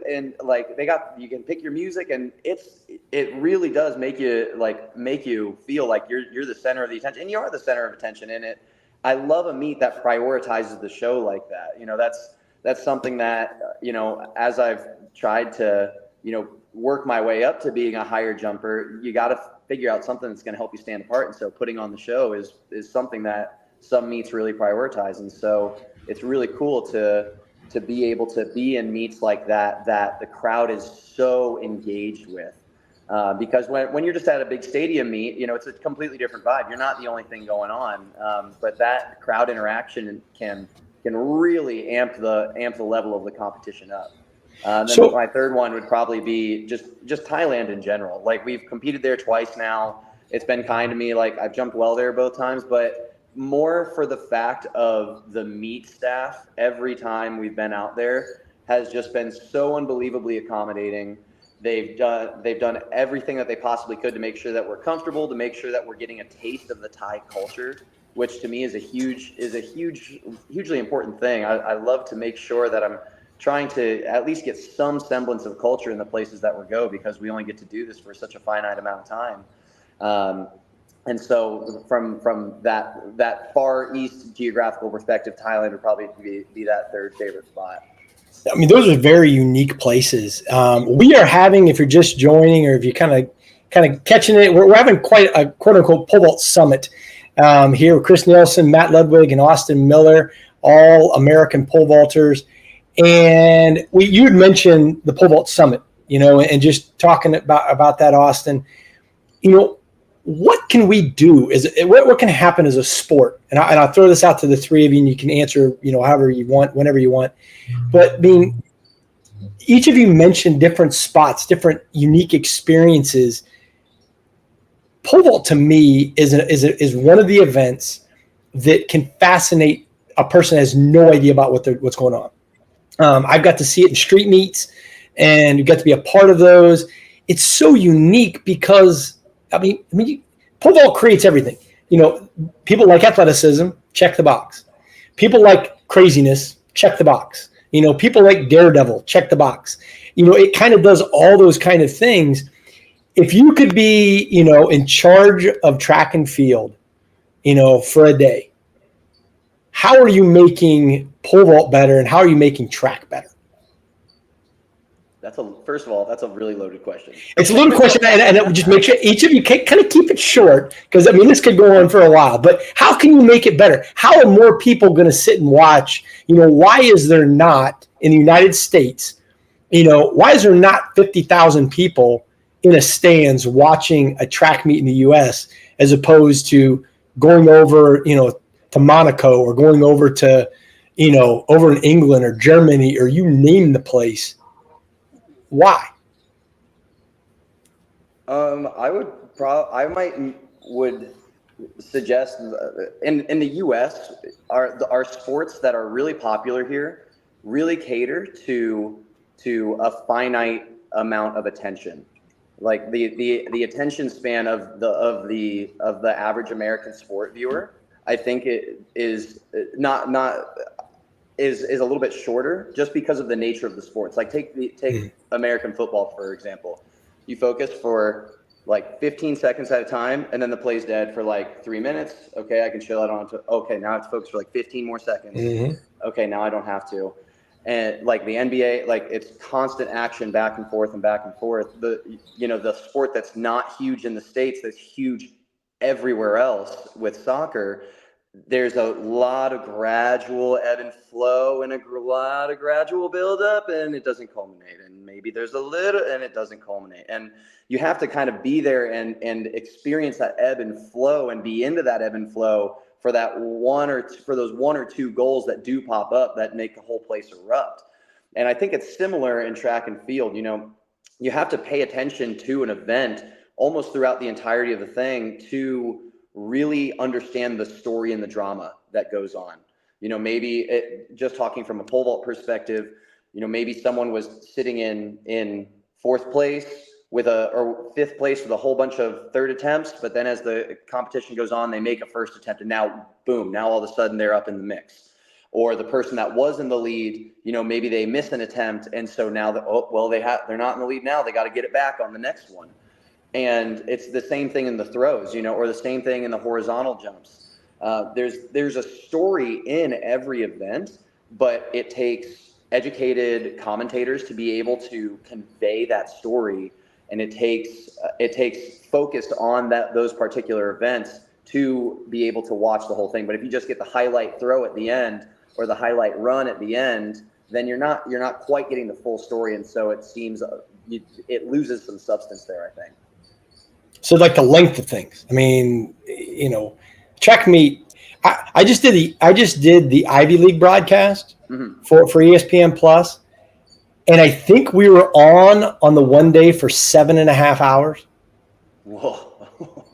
and like you can pick your music, and it really does make you feel like you're the center of the attention, and you are the center of attention in it. I love a meet that prioritizes the show like that. That's something that, as I've tried to, work my way up to being a higher jumper, you got to figure out something that's going to help you stand apart. And so putting on the show is something that some meets really prioritize. And so it's really cool to be able to be in meets like that the crowd is so engaged with. Because when you're just at a big stadium meet, it's a completely different vibe. You're not the only thing going on, but that crowd interaction can really amp the level of the competition up. Then my third one would probably be just Thailand in general. Like, we've competed there twice now. It's been kind to me. Like, I've jumped well there both times, but more for the fact of the meet staff every time we've been out there has just been so unbelievably accommodating. They've done everything that they possibly could to make sure that we're comfortable, to make sure that we're getting a taste of the Thai culture, which to me is a hugely important thing. I love to make sure that I'm trying to at least get some semblance of culture in the places that we go, because we only get to do this for such a finite amount of time. And so from that far east geographical perspective, Thailand would probably be that third favorite spot. I mean, those are very unique places. We are having, if you're just joining or if you're kind of catching it, we're having quite a quote unquote pole vault summit here with Chris Nilsen, Matt Ludwig, and Austin Miller, all American pole vaulters. And you had mentioned the pole vault summit, and just talking about that, Austin. What can we do? What can happen as a sport? And I'll throw this out to the three of you, and you can answer, however you want, whenever you want. But each of you mentioned different spots, different unique experiences. Pole vault to me is one of the events that can fascinate a person that has no idea about what's going on. I've got to see it in street meets, and you got to be a part of those. It's so unique because pole vault creates everything. People like athleticism, check the box. People like craziness, check the box. People like daredevil, check the box. It kind of does all those kind of things. If you could be, in charge of track and field, for a day, how are you making pole vault better, and how are you making track better? First of all, that's a really loaded question. It's a loaded question, and it would just make sure each of you can kind of keep it short, because this could go on for a while. But how can you make it better? How are more people going to sit and watch? Why is there not in the United States? Why is there not 50,000 people in a stands watching a track meet in the U.S. as opposed to going over, to Monaco, or going over to, over in England or Germany, or you name the place? Why? I would suggest in the U.S. our sports that are really popular here really cater to a finite amount of attention. Like the attention span of the average American sport viewer, I think it is not is a little bit shorter, just because of the nature of the sports. Like take American football, for example. You focus for like 15 seconds at a time, and then the play's dead for like 3 minutes. Okay, I can chill out on to, okay, now I have to focus for like 15 more seconds. Mm-hmm. Okay, now I don't have to. And like the NBA, like it's constant action back and forth and back and forth. The sport that's not huge in the States, that's huge everywhere else with soccer, there's a lot of gradual ebb and flow and a lot of gradual buildup, and it doesn't culminate. And maybe there's a little, and it doesn't culminate. And you have to kind of be there and experience that ebb and flow, and be into that ebb and flow for those one or two goals that do pop up that make the whole place erupt. And I think it's similar in track and field. You have to pay attention to an event almost throughout the entirety of the thing to really understand the story and the drama that goes on. Maybe just talking from a pole vault perspective, maybe someone was sitting in fourth place or fifth place with a whole bunch of third attempts, but then as the competition goes on, they make a first attempt, and now boom, now all of a sudden they're up in the mix. Or the person that was in the lead, maybe they miss an attempt, and so now they're not in the lead now. They got to get it back on the next one. And it's the same thing in the throws, or the same thing in the horizontal jumps. There's a story in every event, but it takes educated commentators to be able to convey that story, and it takes focus on those particular events to be able to watch the whole thing. But if you just get the highlight throw at the end or the highlight run at the end, then you're not quite getting the full story, and so it seems it loses some substance there, I think. So like the length of things. I mean, track meet. I just did the Ivy League broadcast for ESPN Plus, and I think we were on the one day for 7.5 hours. Whoa!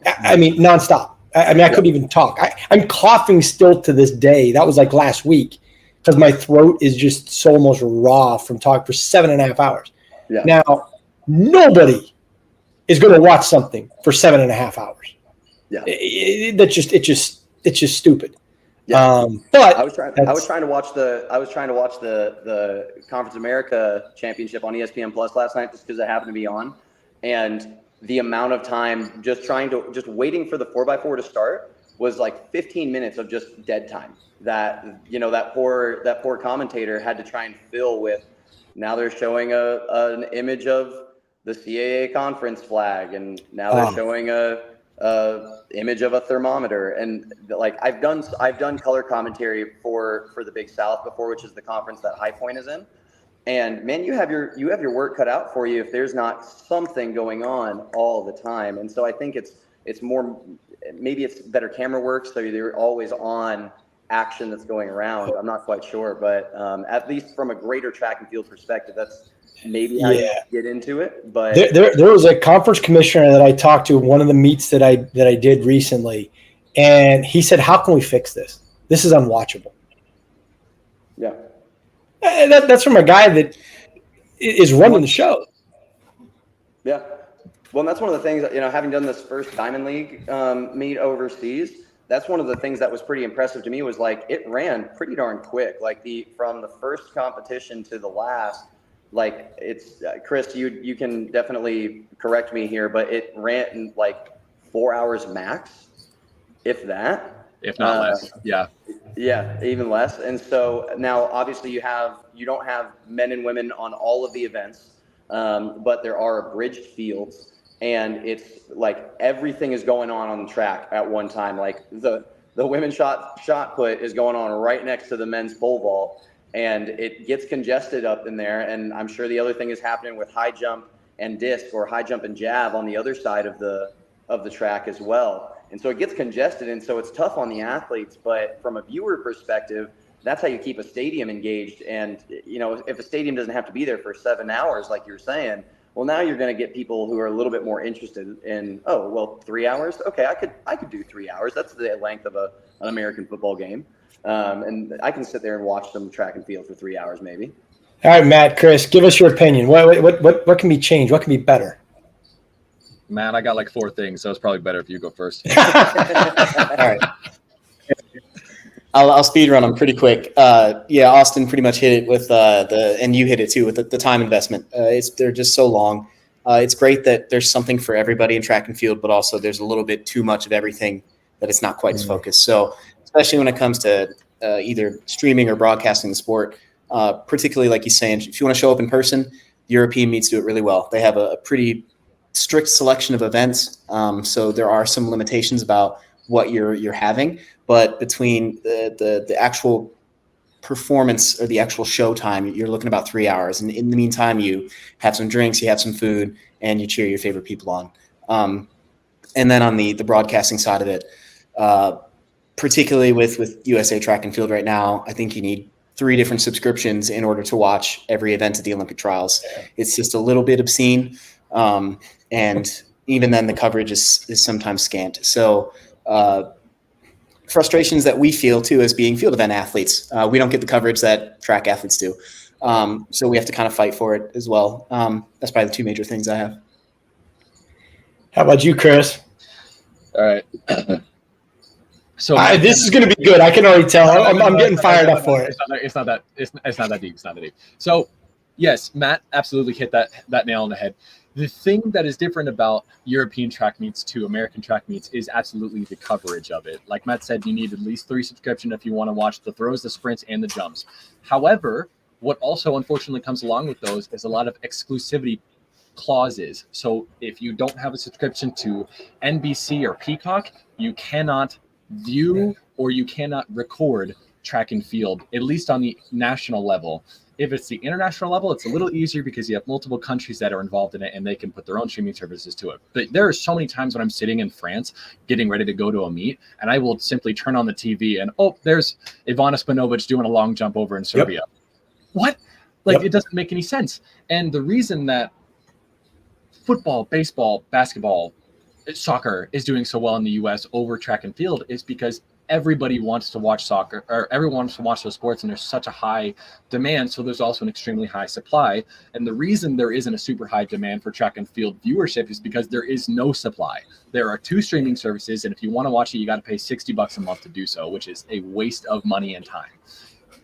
I mean, nonstop. I couldn't even talk. I'm coughing still to this day. That was like last week because my throat is just so almost raw from talking for 7.5 hours. Yeah. Now, nobody is going to watch something for 7.5 hours. Yeah. It's just stupid. Yeah. But I was trying to watch the Conference America Championship on ESPN Plus last night just because it happened to be on, and the amount of time just waiting for the 4x4 to start was like 15 minutes of just dead time that that poor commentator had to try and fill with. Now they're showing an image of the CAA conference flag, and now they're showing a image of a thermometer. And like I've done color commentary for the Big South before, which is the conference that High Point is in. And man, you have your work cut out for you if there's not something going on all the time. And so I think it's more, maybe it's better camera work, so they're always on action that's going around. I'm not quite sure, but at least from a greater track and field perspective, that's maybe how you get into it. But there was a conference commissioner that I talked to one of the meets that I did recently, and he said, "How can we fix this? This is unwatchable." Yeah. That's from a guy that is running the show. Yeah. Well, and that's one of the things that, having done this first Diamond League meet overseas, that's one of the things that was pretty impressive to me was like it ran pretty darn quick. Like from the first competition to the last, like it's Chris, you can definitely correct me here, but it ran in like 4 hours max, if that. If not less. Yeah. Yeah, even less. And so now obviously you don't have men and women on all of the events, but there are abridged fields, and it's like everything is going on the track at one time. Like the women's shot put is going on right next to the men's pole vault, and it gets congested up in there. And I'm sure the other thing is happening with high jump and disc, or high jump and jab on the other side of the track as well. And so it gets congested, and so it's tough on the athletes. But from a viewer perspective, that's how you keep a stadium engaged. And, if a stadium doesn't have to be there for 7 hours, like you were saying, well, now you're going to get people who are a little bit more interested in, 3 hours? Okay, I could do 3 hours. That's the length of an American football game. And I can sit there and watch some track and field for 3 hours maybe. All right, Matt, Chris, give us your opinion. What can be changed? What can be better? Matt, I got like 4 things, so it's probably better if you go first. All right. I'll speed run them pretty quick. Austin pretty much hit it with and you hit it too with the time investment. They're just so long. It's great that there's something for everybody in track and field, but also there's a little bit too much of everything that it's not quite as focused. So especially when it comes to either streaming or broadcasting the sport, particularly like he's saying, if you want to show up in person, European meets do it really well. They have a pretty strict selection of events, so there are some limitations about what you're having, but between the actual performance or the actual show time, you're looking about 3 hours, and in the meantime you have some drinks, you have some food, and you cheer your favorite people on. And then on the broadcasting side of it, particularly with USA Track and Field right now, I think you need 3 different subscriptions in order to watch every event at the Olympic trials. It's just a little bit obscene. And even then the coverage is sometimes scant. So frustrations that we feel too as being field event athletes. We don't get the coverage that track athletes do. So we have to kind of fight for it as well. That's probably the two major things I have. How about you, Chris? All right. So this is going to be good. I can already tell. I'm getting fired up for it. It's not that deep. It's not that deep. So, yes, Matt absolutely hit that nail on the head. The thing that is different about European track meets to American track meets is absolutely the coverage of it. Like Matt said, you need at least 3 subscriptions if you want to watch the throws, the sprints, and the jumps. However, what also unfortunately comes along with those is a lot of exclusivity clauses. So if you don't have a subscription to NBC or Peacock, you cannot view or you cannot record track and field, at least on the national level. If it's the international level, it's a little easier because you have multiple countries that are involved in it and they can put their own streaming services to it. But there are so many times when I'm sitting in France getting ready to go to a meet and I will simply turn on the TV and, oh, there's Ivana Spanovic doing a long jump over in Serbia. Yep. What? Like, It doesn't make any sense. And the reason that football, baseball, basketball, soccer is doing so well in the US over track and field is because everybody wants to watch soccer, or everyone wants to watch those sports, and there's such a high demand. So there's also an extremely high supply. And the reason there isn't a super high demand for track and field viewership is because there is no supply. There are 2 streaming services, and if you want to watch it, you got to pay $60 a month to do so, which is a waste of money and time.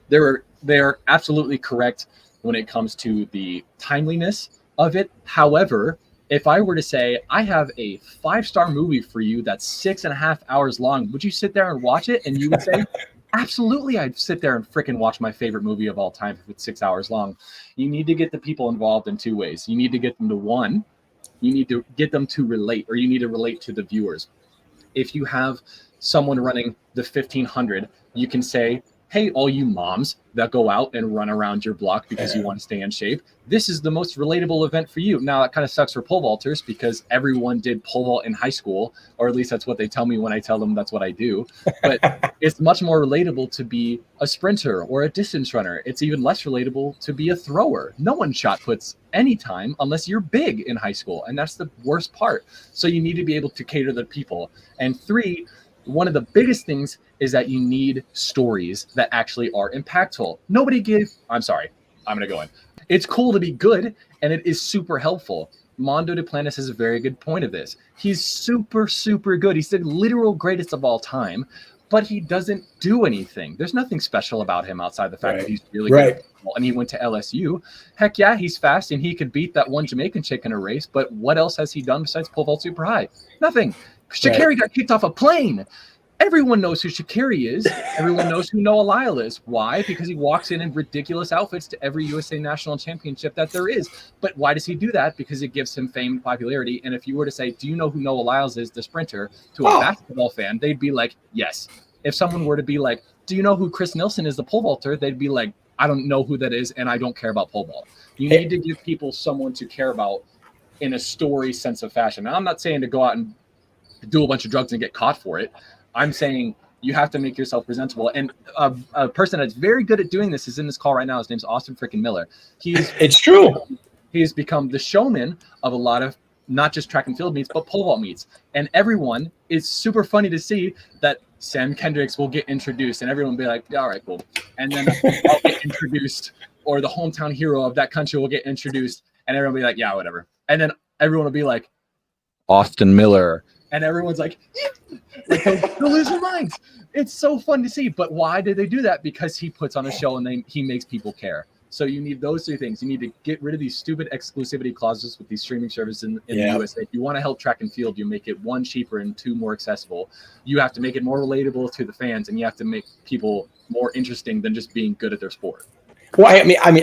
They are absolutely correct when it comes to the timeliness of it. However, if I were to say, I have a 5-star movie for you that's 6.5 hours long, would you sit there and watch it? And you would say, absolutely, I'd sit there and freaking watch my favorite movie of all time if it's 6 hours long. You need to get the people involved in 2 ways. You need to get them to, one, you need to get them to relate, or you need to relate to the viewers. If you have someone running the 1500, you can say, hey, all you moms that go out and run around your block because you want to stay in shape, this is the most relatable event for you. Now, it kind of sucks for pole vaulters because everyone did pole vault in high school, or at least that's what they tell me when I tell them that's what I do. But it's much more relatable to be a sprinter or a distance runner. It's even less relatable to be a thrower. No one shot puts any time unless you're big in high school, and that's the worst part. So you need to be able to cater to the people. And 3, one of the biggest things is that you need stories that actually are impactful. I'm going to go in. It's cool to be good, and it is super helpful. Mondo Duplantis has a very good point of this. He's super, super good. He's the literal greatest of all time, but he doesn't do anything. There's nothing special about him outside the fact that he's really good. And he went to LSU. Heck yeah, he's fast, and he could beat that one Jamaican chick in a race, but what else has he done besides pole vault super high? Nothing. Sha'Carri got kicked off a plane. Everyone knows who Sha'Carri is. Everyone knows who Noah Lyle is. Why? Because he walks in ridiculous outfits to every USA National Championship that there is. But why does he do that? Because it gives him fame and popularity. And if you were to say, do you know who Noah Lyles is, the sprinter, to a basketball fan, they'd be like, yes. If someone were to be like, do you know who Chris Nilsen is, the pole vaulter, they'd be like, I don't know who that is, and I don't care about pole vault. You need to give people someone to care about in a story sense of fashion. Now, I'm not saying to go out and do a bunch of drugs and get caught for it. I'm saying you have to make yourself presentable. And a person that's very good at doing this is in this call right now. His name's Austin freaking Miller. It's true. He's become the showman of a lot of not just track and field meets, but pole vault meets. And everyone is super funny to see that Sam Kendricks will get introduced and everyone will be like, all right, cool. And then I'll get introduced, or the hometown hero of that country will get introduced and everyone will be like, yeah, whatever. And then everyone will be like, Austin Miller. And everyone's like, yeah. Like they'll lose their minds. It's so fun to see. But why did they do that? Because he puts on a show and he makes people care. So you need those 3 things. You need to get rid of these stupid exclusivity clauses with these streaming services in the USA. If you want to help track and field, you make it 1, cheaper, and 2, more accessible. You have to make it more relatable to the fans, and you have to make people more interesting than just being good at their sport. Well,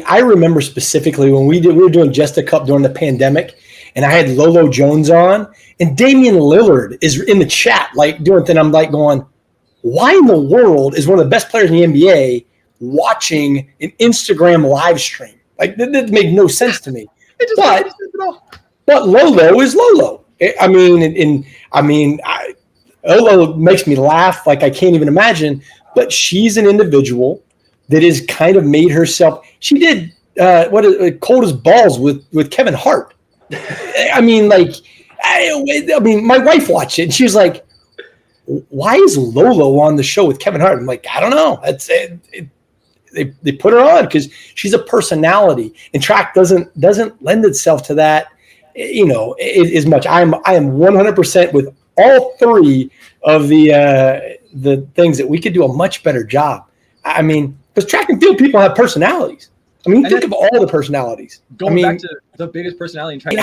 I remember specifically when we were doing Just a Cup during the pandemic, and I had Lolo Jones on, and Damian Lillard is in the chat, like doing thing. I'm like going, why in the world is one of the best players in the NBA watching an Instagram live stream? Like that made no sense to me. But Lolo is Lolo. Lolo makes me laugh like I can't even imagine. But she's an individual that has kind of made herself. She did Cold as Balls with Kevin Hart. My wife watched it and she was like, "Why is Lolo on the show with Kevin Hart?" I'm like, I don't know. they put her on because she's a personality, and track doesn't lend itself to that, as much. I am 100% with all three of the things that we could do a much better job. I mean, because track and field people have personalities. I mean, think of all the personalities. Going back to the biggest personality in track.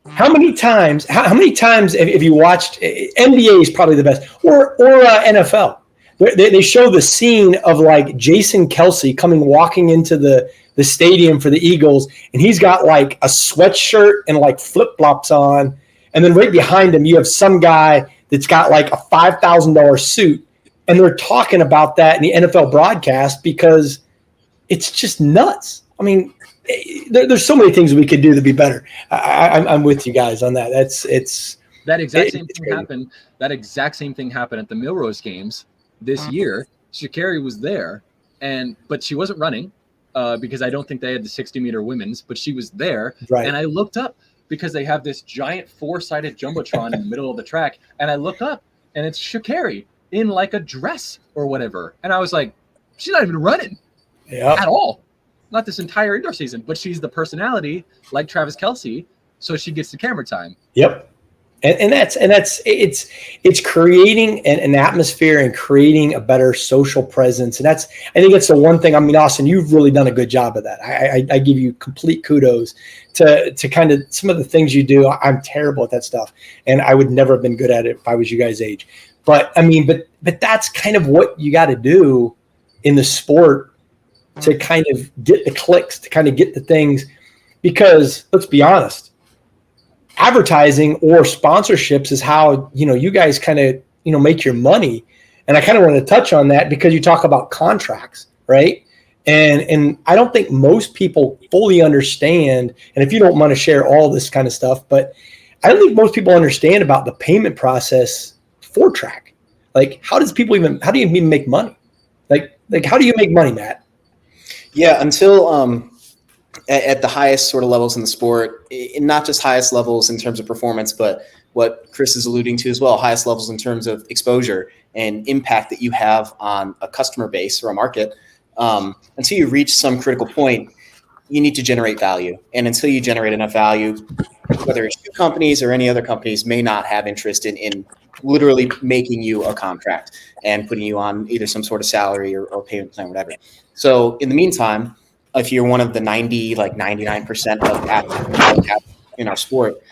How many times have you watched? NBA is probably the best, or NFL. They show the scene of like Jason Kelce walking into the stadium for the Eagles, and he's got like a sweatshirt and like flip-flops on, and then right behind him you have some guy that's got like a $5,000 suit, and they're talking about that in the NFL broadcast because it's just nuts. I mean, there's so many things we could do to be better. I'm with you guys on that. That exact same thing happened at the Milrose games this year. Sha'Carri was there, but she wasn't running because I don't think they had the 60-meter women's, but she was there. Right. And I looked up because they have this giant 4-sided jumbotron in the middle of the track, and I look up and it's Sha'Carri in like a dress or whatever, and I was like, she's not even running at all. Not this entire indoor season, but she's the personality like Travis Kelce, so she gets the camera time. Yep. And it's creating an atmosphere and creating a better social presence. And I think it's the one thing. I mean, Austin, you've really done a good job of that. I give you complete kudos to kind of some of the things you do. I'm terrible at that stuff, and I would never have been good at it if I was you guys' age. But I mean, but that's kind of what you got to do in the sport to kind of get the clicks, to kind of get the things, because let's be honest, advertising or sponsorships is how, you guys kind of, make your money. And I kind of want to touch on that because you talk about contracts, right? And I don't think most people fully understand, and if you don't want to share all this kind of stuff, but I don't think most people understand about the payment process for track. Like, how do you even make money? Like how do you make money, Matt? Yeah, until at the highest sort of levels in the sport, not just highest levels in terms of performance, but what Chris is alluding to as well, highest levels in terms of exposure and impact that you have on a customer base or a market. Until you reach some critical point, you need to generate value. And until you generate enough value, whether it's you companies or any other companies may not have interest in literally making you a contract and putting you on either some sort of salary or payment plan, whatever. So in the meantime, if you're one of the 99% of athletes in our sport,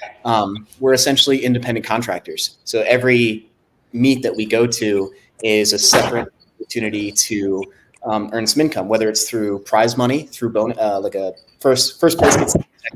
we're essentially independent contractors. So every meet that we go to is a separate opportunity to earn some income, whether it's through prize money, through bonus, like a first place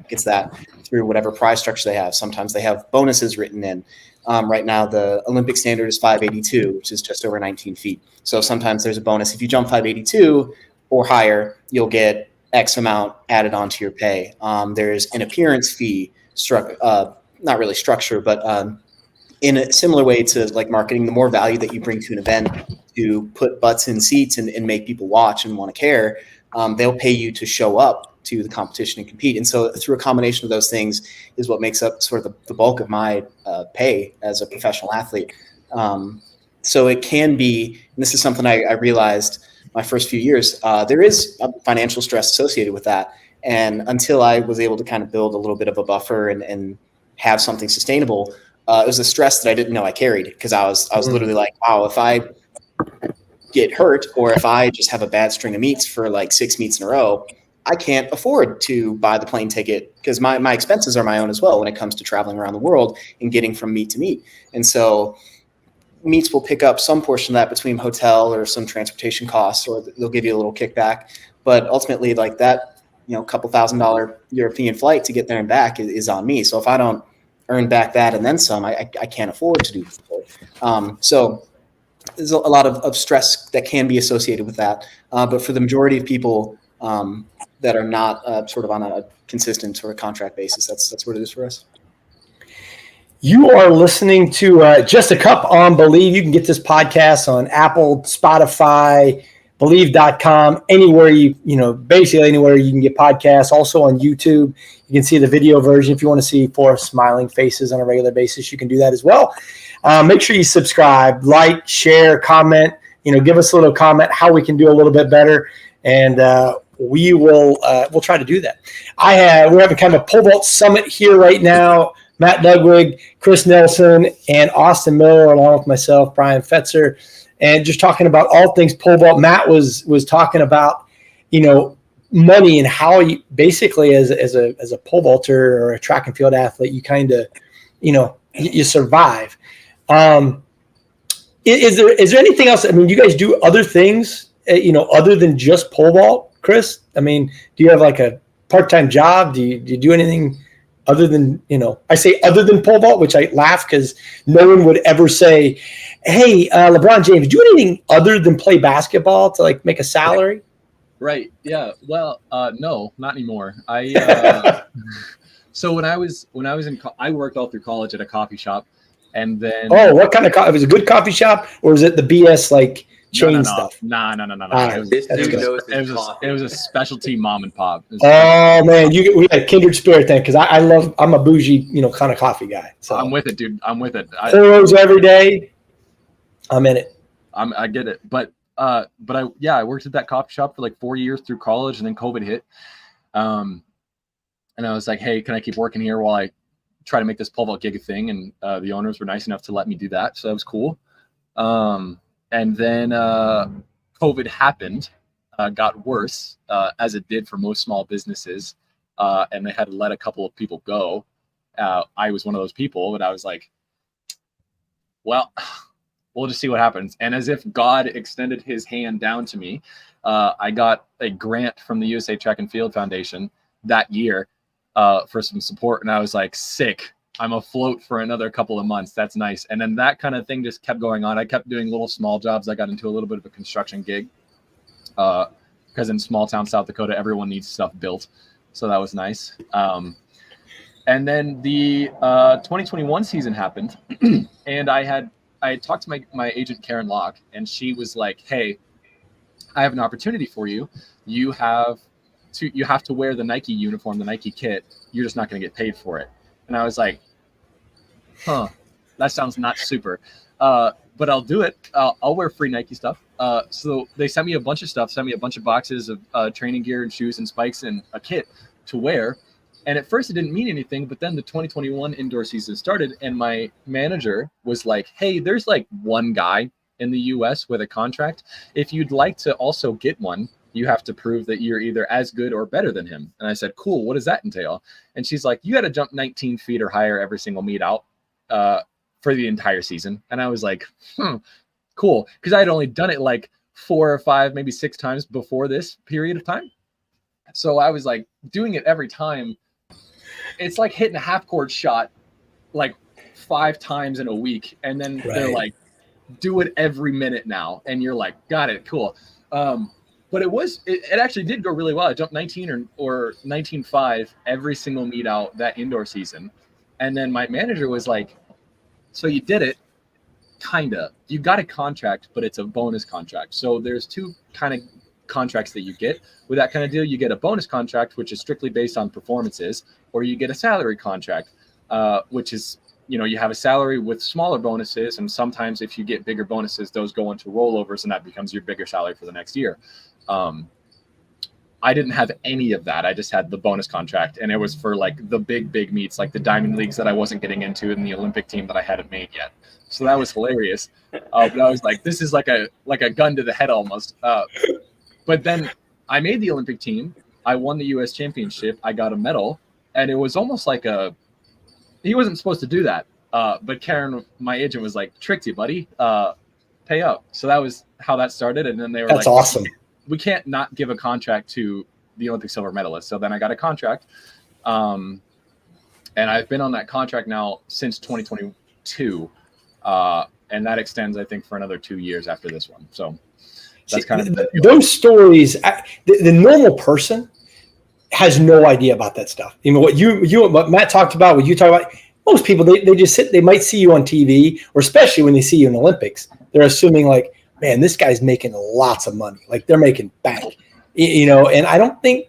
gets that through whatever prize structure they have. Sometimes they have bonuses written in. Right now, the Olympic standard is 582, which is just over 19 feet. So sometimes there's a bonus. If you jump 582 or higher, you'll get X amount added onto your pay. There's an appearance fee, not really structure, but in a similar way to like marketing, the more value that you bring to an event to put butts in seats and make people watch and want to care, they'll pay you to show up to the competition and compete. And so through a combination of those things is what makes up sort of the bulk of my pay as a professional athlete. So it can be, and this is something I realized my first few years, there is a financial stress associated with that. And until I was able to kind of build a little bit of a buffer and have something sustainable, it was a stress that I didn't know I carried, because I was literally like, wow, if I get hurt or if I just have a bad string of meets for like 6 meets in a row, I can't afford to buy the plane ticket, because my expenses are my own as well when it comes to traveling around the world and getting from meet to meet. And so meets will pick up some portion of that between hotel or some transportation costs, or they'll give you a little kickback. But ultimately, like that, couple $1,000 European flight to get there and back is on me. So if I don't earn back that and then some, I can't afford to do it. So there's a lot of stress that can be associated with that. But for the majority of people that are not sort of on a consistent sort of contract basis, that's what it is for us. You are listening to Just a Cup on Believe. You can get this podcast on Apple, Spotify, Believe.com, anywhere basically anywhere you can get podcasts. Also on YouTube, you can see the video version. If you want to see 4 smiling faces on a regular basis, you can do that as well. Make sure you subscribe, like, share, comment. Give us a little comment how we can do a little bit better. and we'll try to do that. We're having kind of a pole vault summit here right now. Matt Ludwig, Chris Nilsen, and Austin Miller, along with myself, Brian Fetzer, and just talking about all things pole vault. Matt was talking about, money and how you basically as a pole vaulter or a track and field athlete, you kind of, you survive. Is there anything else? I mean, you guys do other things, other than just pole vault, Chris? I mean, do you have like a part-time job? Do you do anything other than, I say other than pole vault, which I laugh because no one would ever say, hey, LeBron James, do anything other than play basketball to like make a salary? Right. Yeah. Well, no, not anymore. So when I was I worked all through college at a coffee shop, and then what kind of coffee? Was it a good coffee shop, or is it the BS like chain stuff? No. It was a specialty mom and pop. Oh man, we had kindred spirit then, because I'm a bougie kind of coffee guy. So I'm with it, dude. I'm with it. Poros every day. I'm in it. I get it, but I worked at that coffee shop for like 4 years through college, and then COVID hit. And I was like, hey, can I keep working here while I try to make this pole vault gig a thing? And the owners were nice enough to let me do that. So that was cool. And then COVID happened, got worse, as it did for most small businesses. And they had to let a couple of people go. I was one of those people, but I was like, well, we'll just see what happens. And as if God extended his hand down to me, I got a grant from the USA Track and Field Foundation that year for some support. And I was like, sick. I'm afloat for another couple of months. That's nice. And then that kind of thing just kept going on. I kept doing little small jobs. I got into a little bit of a construction gig because in small town South Dakota, everyone needs stuff built. So that was nice. And then the 2021 season happened, and I had talked to my agent, Karen Locke, and she was like, hey, I have an opportunity for you. You have to wear the Nike uniform, the Nike kit. You're just not going to get paid for it. And I was like, that sounds not super. But I'll do it. I'll wear free Nike stuff. So they sent me a bunch of stuff, sent me a bunch of boxes of training gear and shoes and spikes and a kit to wear. And at first it didn't mean anything, but then the 2021 indoor season started, and my manager was like, hey, there's like one guy in the US with a contract. If you'd like to also get one, you have to prove that you're either as good or better than him. And I said, cool, what does that entail? And she's like, you got to jump 19 feet or higher every single meet out for the entire season. And I was like, cool. Because I had only done it like 4 or 5, maybe 6 times before this period of time. So I was like doing it every time. It's like hitting a half court shot like 5 times in a week. And then they're like, do it every minute now. And you're like, got it, cool. But it actually did go really well. I jumped 19 or 19.5 every single meet out that indoor season. And then my manager was like, so you did it, kinda. You got a contract, but it's a bonus contract. So there's 2 kind of contracts that you get with that kind of deal. You get a bonus contract, which is strictly based on performances, or you get a salary contract, which is, you have a salary with smaller bonuses, and sometimes if you get bigger bonuses, those go into rollovers, and that becomes your bigger salary for the next year. I didn't have any of that. I just had the bonus contract, and it was for like the big meets, like the diamond leagues that I wasn't getting into, and the Olympic team that I hadn't made yet. So that was hilarious. But I was like, this is like a gun to the head almost. But then I made the Olympic team. I won the U.S. championship. I got a medal, and it was almost like he wasn't supposed to do that. But Karen, my agent, was like, tricked you, buddy. Pay up. So that was how that started. And then they were That's like, awesome. We can't not give a contract to the Olympic silver medalist. So then I got a contract. And I've been on that contract now since 2022. And that extends, I think, for another 2 years after this one. So that's kind of those stories. The normal person has no idea about that stuff. What Matt talked about, what you talk about. Most people, they just they might see you on TV, or especially when they see you in the Olympics, they're assuming like, man, this guy's making lots of money. Like they're making bank, and I don't think.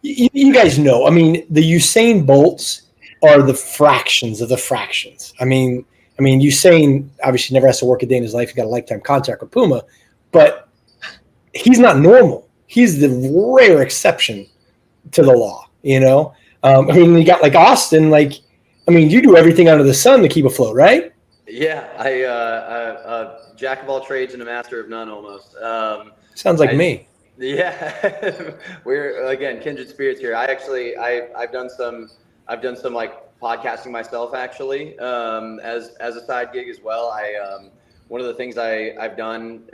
You guys know. I mean, the Usain Bolts are the fractions of the fractions. I mean, Usain obviously never has to work a day in his life. He got a lifetime contract with Puma, but he's not normal. He's the rare exception to the law, you know? I mean, you got like Austin, you do everything under the sun to keep afloat, right? Yeah, I jack of all trades and a master of none almost. Sounds like me. Yeah, we're again kindred spirits here. I've done some like podcasting myself actually as a side gig as well. One of the things I've done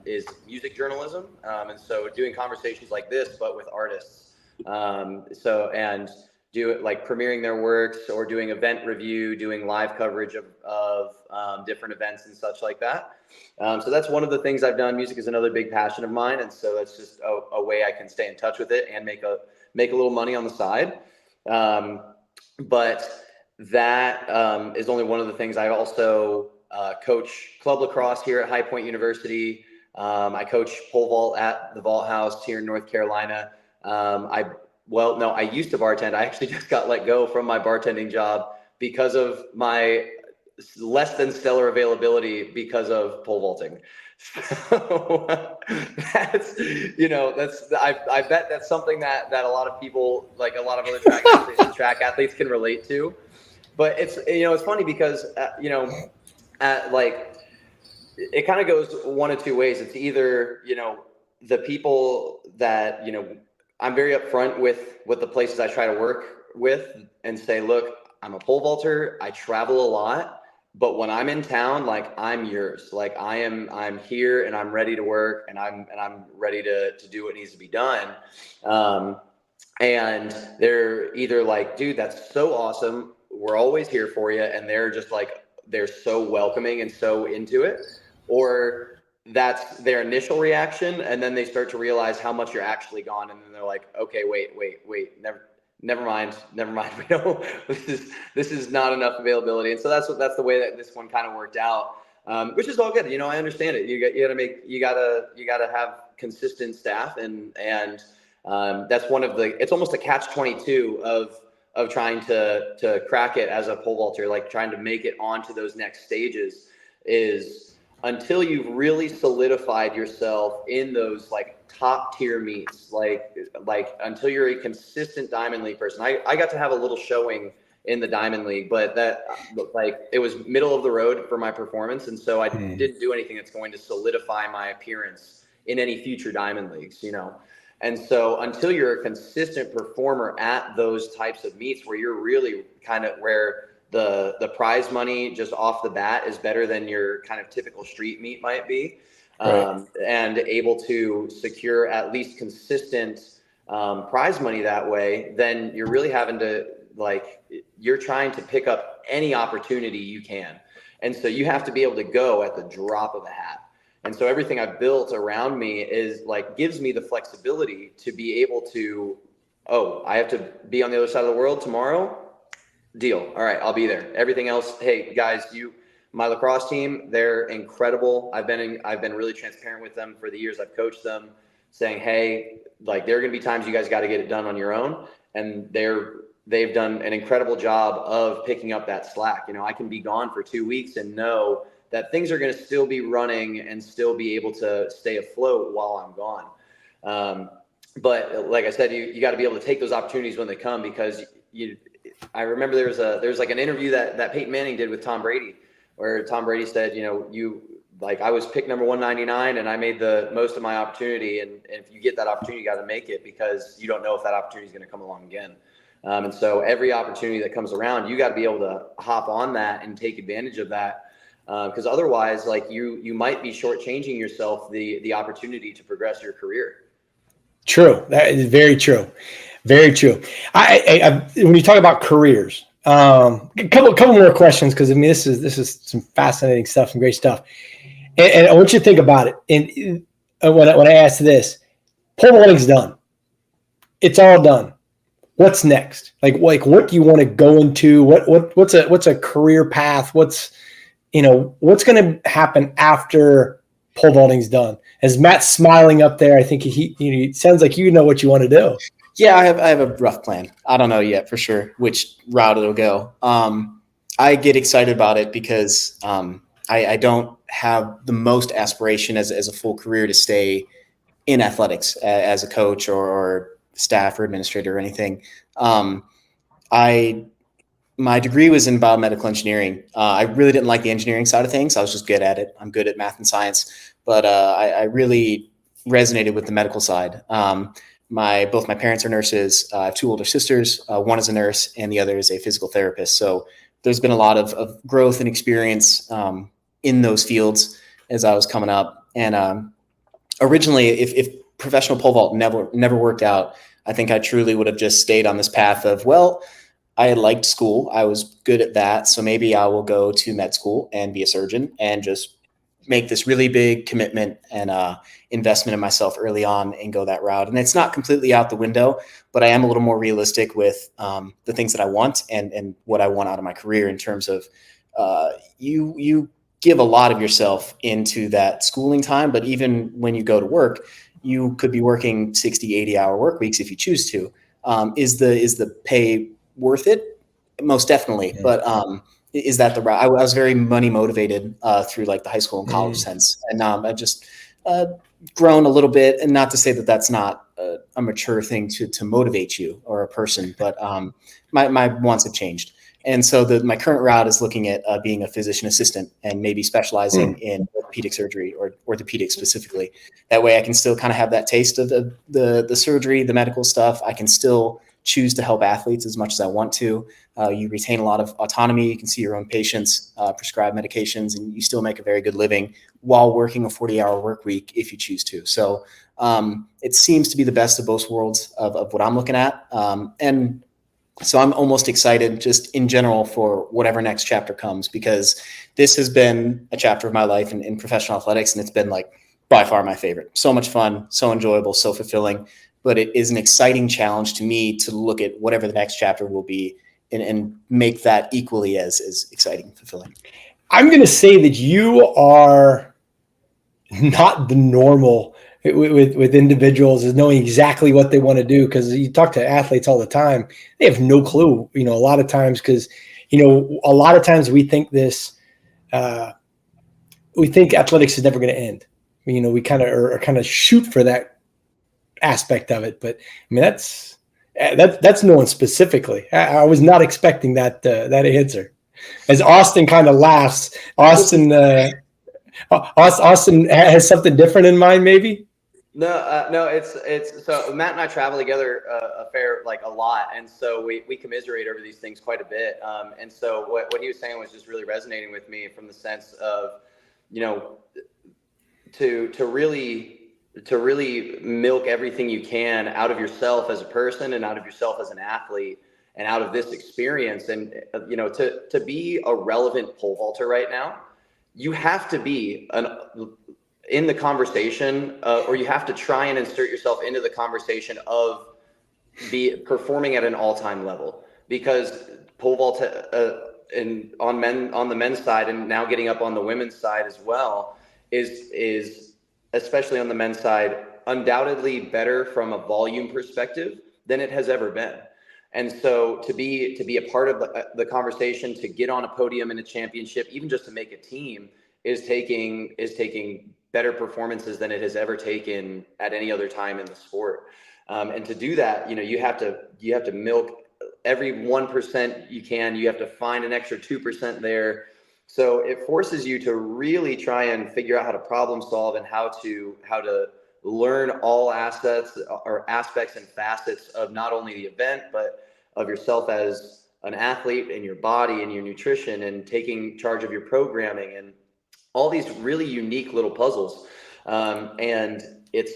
is music journalism, and so doing conversations like this but with artists. And do it like premiering their works or doing event review, doing live coverage of different events and such like that. So that's one of the things I've done. Music is another big passion of mine, and so that's just a way I can stay in touch with it and make a little money on the side. But that is only one of the things. I also coach club lacrosse here at High Point University. I coach pole vault at the Vault House here in North Carolina. I used to bartend. I actually just got let go from my bartending job because of my less than stellar availability because of pole vaulting. So I bet that's something that a lot of people, like a lot of other track athletes can relate to. But it's funny because it kind of goes one of two ways. It's either the people that I'm very upfront with the places I try to work with and say, look, I'm a pole vaulter. I travel a lot, but when I'm in town, like I'm yours. Like I'm here and I'm ready to work and I'm ready to do what needs to be done. And they're either like, dude, that's so awesome. We're always here for you. And they're just like, they're so welcoming and so into it. Or that's their initial reaction. And then they start to realize how much you're actually gone. And then they're like, okay, wait, never mind. We don't, this is not enough availability. And so that's the way that this one kind of worked out, which is all good. I understand it. You gotta have consistent staff and that's one of the, it's almost a catch-22 of trying to crack it as a pole vaulter, like trying to make it onto those next stages is until you've really solidified yourself in those like top tier meets, like until you're a consistent Diamond League person. I got to have a little showing in the Diamond League, but that it was middle of the road for my performance. And so I didn't do anything that's going to solidify my appearance in any future Diamond Leagues, And so until you're a consistent performer at those types of meets where you're really kind of where the prize money just off the bat is better than your kind of typical street meet might be, right. And able to secure at least consistent prize money that way, then you're really having to you're trying to pick up any opportunity you can. And so you have to be able to go at the drop of a hat. And so everything I've built around me is gives me the flexibility to be able to, I have to be on the other side of the world tomorrow. Deal. All right, I'll be there. Everything else, hey guys, my lacrosse team, they're incredible. I've been really transparent with them for the years I've coached them, saying, hey, there are going to be times you guys got to get it done on your own, and they've done an incredible job of picking up that slack. I can be gone for 2 weeks and know that things are going to still be running and still be able to stay afloat while I'm gone. But like I said, you got to be able to take those opportunities when they come, because I remember there was like an interview that Peyton Manning did with Tom Brady, where Tom Brady said, I was picked number 199 and I made the most of my opportunity. And if you get that opportunity, you got to make it, because you don't know if that opportunity is going to come along again. And so every opportunity that comes around, you got to be able to hop on that and take advantage of that. Because otherwise, you might be shortchanging yourself the opportunity to progress your career. True. That is very true. Very true. I when you talk about careers, a couple more questions, because this is some fascinating stuff, some great stuff, and I want you to think about it. And when I ask this, pole vaulting's done. It's all done. What's next? What do you want to go into? What's a career path? What's going to happen after pole vaulting's done? As Matt's smiling up there, I think it sounds like you know what you want to do. Yeah, I have a rough plan. I don't know yet for sure which route it'll go. I get excited about it because I don't have the most aspiration as a full career to stay in athletics as a coach or staff or administrator or anything. My degree was in biomedical engineering. I really didn't like the engineering side of things. I was just good at it. I'm good at math and science, but I really resonated with the medical side. Both my parents are nurses. I have 2 older sisters. One is a nurse and the other is a physical therapist. So there's been a lot of growth and experience in those fields as I was coming up. And originally, if professional pole vault never worked out, I think I truly would have just stayed on this path of, well, I had liked school. I was good at that. So maybe I will go to med school and be a surgeon and just make this really big commitment and investment in myself early on and go that route. And it's not completely out the window, but I am a little more realistic with the things that I want and what I want out of my career in terms of you give a lot of yourself into that schooling time. But even when you go to work, you could be working 60, 80-hour work weeks if you choose to. Is the pay worth it? Most definitely. But is that the route? I was very money motivated through like the high school and college sense. And I've just grown a little bit, and not to say that that's not a mature thing to motivate you or a person, but my wants have changed. And so my current route is looking at being a physician assistant and maybe specializing in orthopedic surgery or orthopedics specifically. That way I can still kind of have that taste of the surgery, the medical stuff. I can still choose to help athletes as much as I want to. You retain a lot of autonomy. You can see your own patients, prescribe medications, and you still make a very good living while working a 40-hour work week if you choose to. So it seems to be the best of both worlds of what I'm looking at. And so I'm almost excited just in general for whatever next chapter comes, because this has been a chapter of my life in professional athletics, and it's been like by far my favorite. So much fun, so enjoyable, so fulfilling. But it is an exciting challenge to me to look at whatever the next chapter will be and make that equally as exciting and fulfilling. I'm going to say that you are not the normal with individuals is knowing exactly what they want to do, because you talk to athletes all the time. They have no clue, a lot of times, because, a lot of times we think we think athletics is never going to end. We kind of shoot for that aspect of it. But I mean, that's no one specifically. I was not expecting that answer. As Austin kind of laughs, Austin has something different in mind, maybe. No, it's so Matt and I travel together a lot, and so we commiserate over these things quite a bit. And so what he was saying was just really resonating with me, from the sense of, to really milk everything you can out of yourself as a person and out of yourself as an athlete and out of this experience. And to be a relevant pole vaulter right now, you have to be in the conversation, or you have to try and insert yourself into the conversation of performing at an all-time level, because pole vault on the men's side, and now getting up on the women's side as well, is especially on the men's side, undoubtedly better from a volume perspective than it has ever been. And so to be a part of the conversation, to get on a podium in a championship, even just to make a team, is taking better performances than it has ever taken at any other time in the sport. And to do that, you have to milk every 1% you can. You have to find an extra 2% there. So it forces you to really try and figure out how to problem solve, and how to learn all aspects and facets of not only the event, but of yourself as an athlete, and your body and your nutrition, and taking charge of your programming, and all these really unique little puzzles. And it's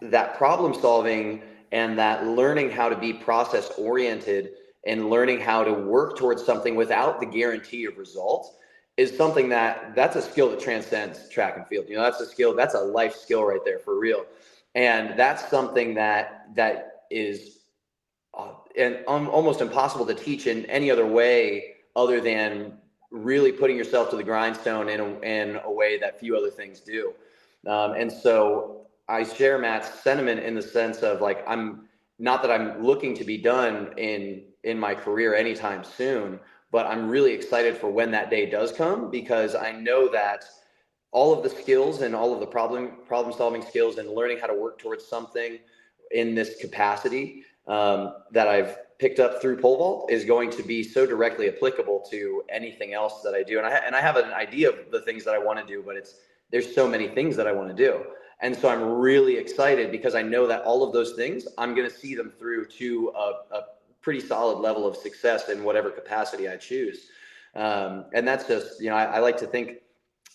that problem solving and that learning how to be process oriented and learning how to work towards something without the guarantee of results is something that's a skill that transcends track and field. That's a skill, that's a life skill right there, for real. And that's something that is almost impossible to teach in any other way other than really putting yourself to the grindstone in a way that few other things do. And so I share Matt's sentiment in the sense of, like, I'm not that I'm looking to be done in my career anytime soon, but I'm really excited for when that day does come, because I know that all of the skills and all of the problem solving skills and learning how to work towards something in this capacity that I've picked up through pole vault is going to be so directly applicable to anything else that I do. And I have an idea of the things that I want to do, but there's so many things that I want to do. And so I'm really excited because I know that all of those things, I'm going to see them through to a pretty solid level of success in whatever capacity I choose. And that's just, I like to think,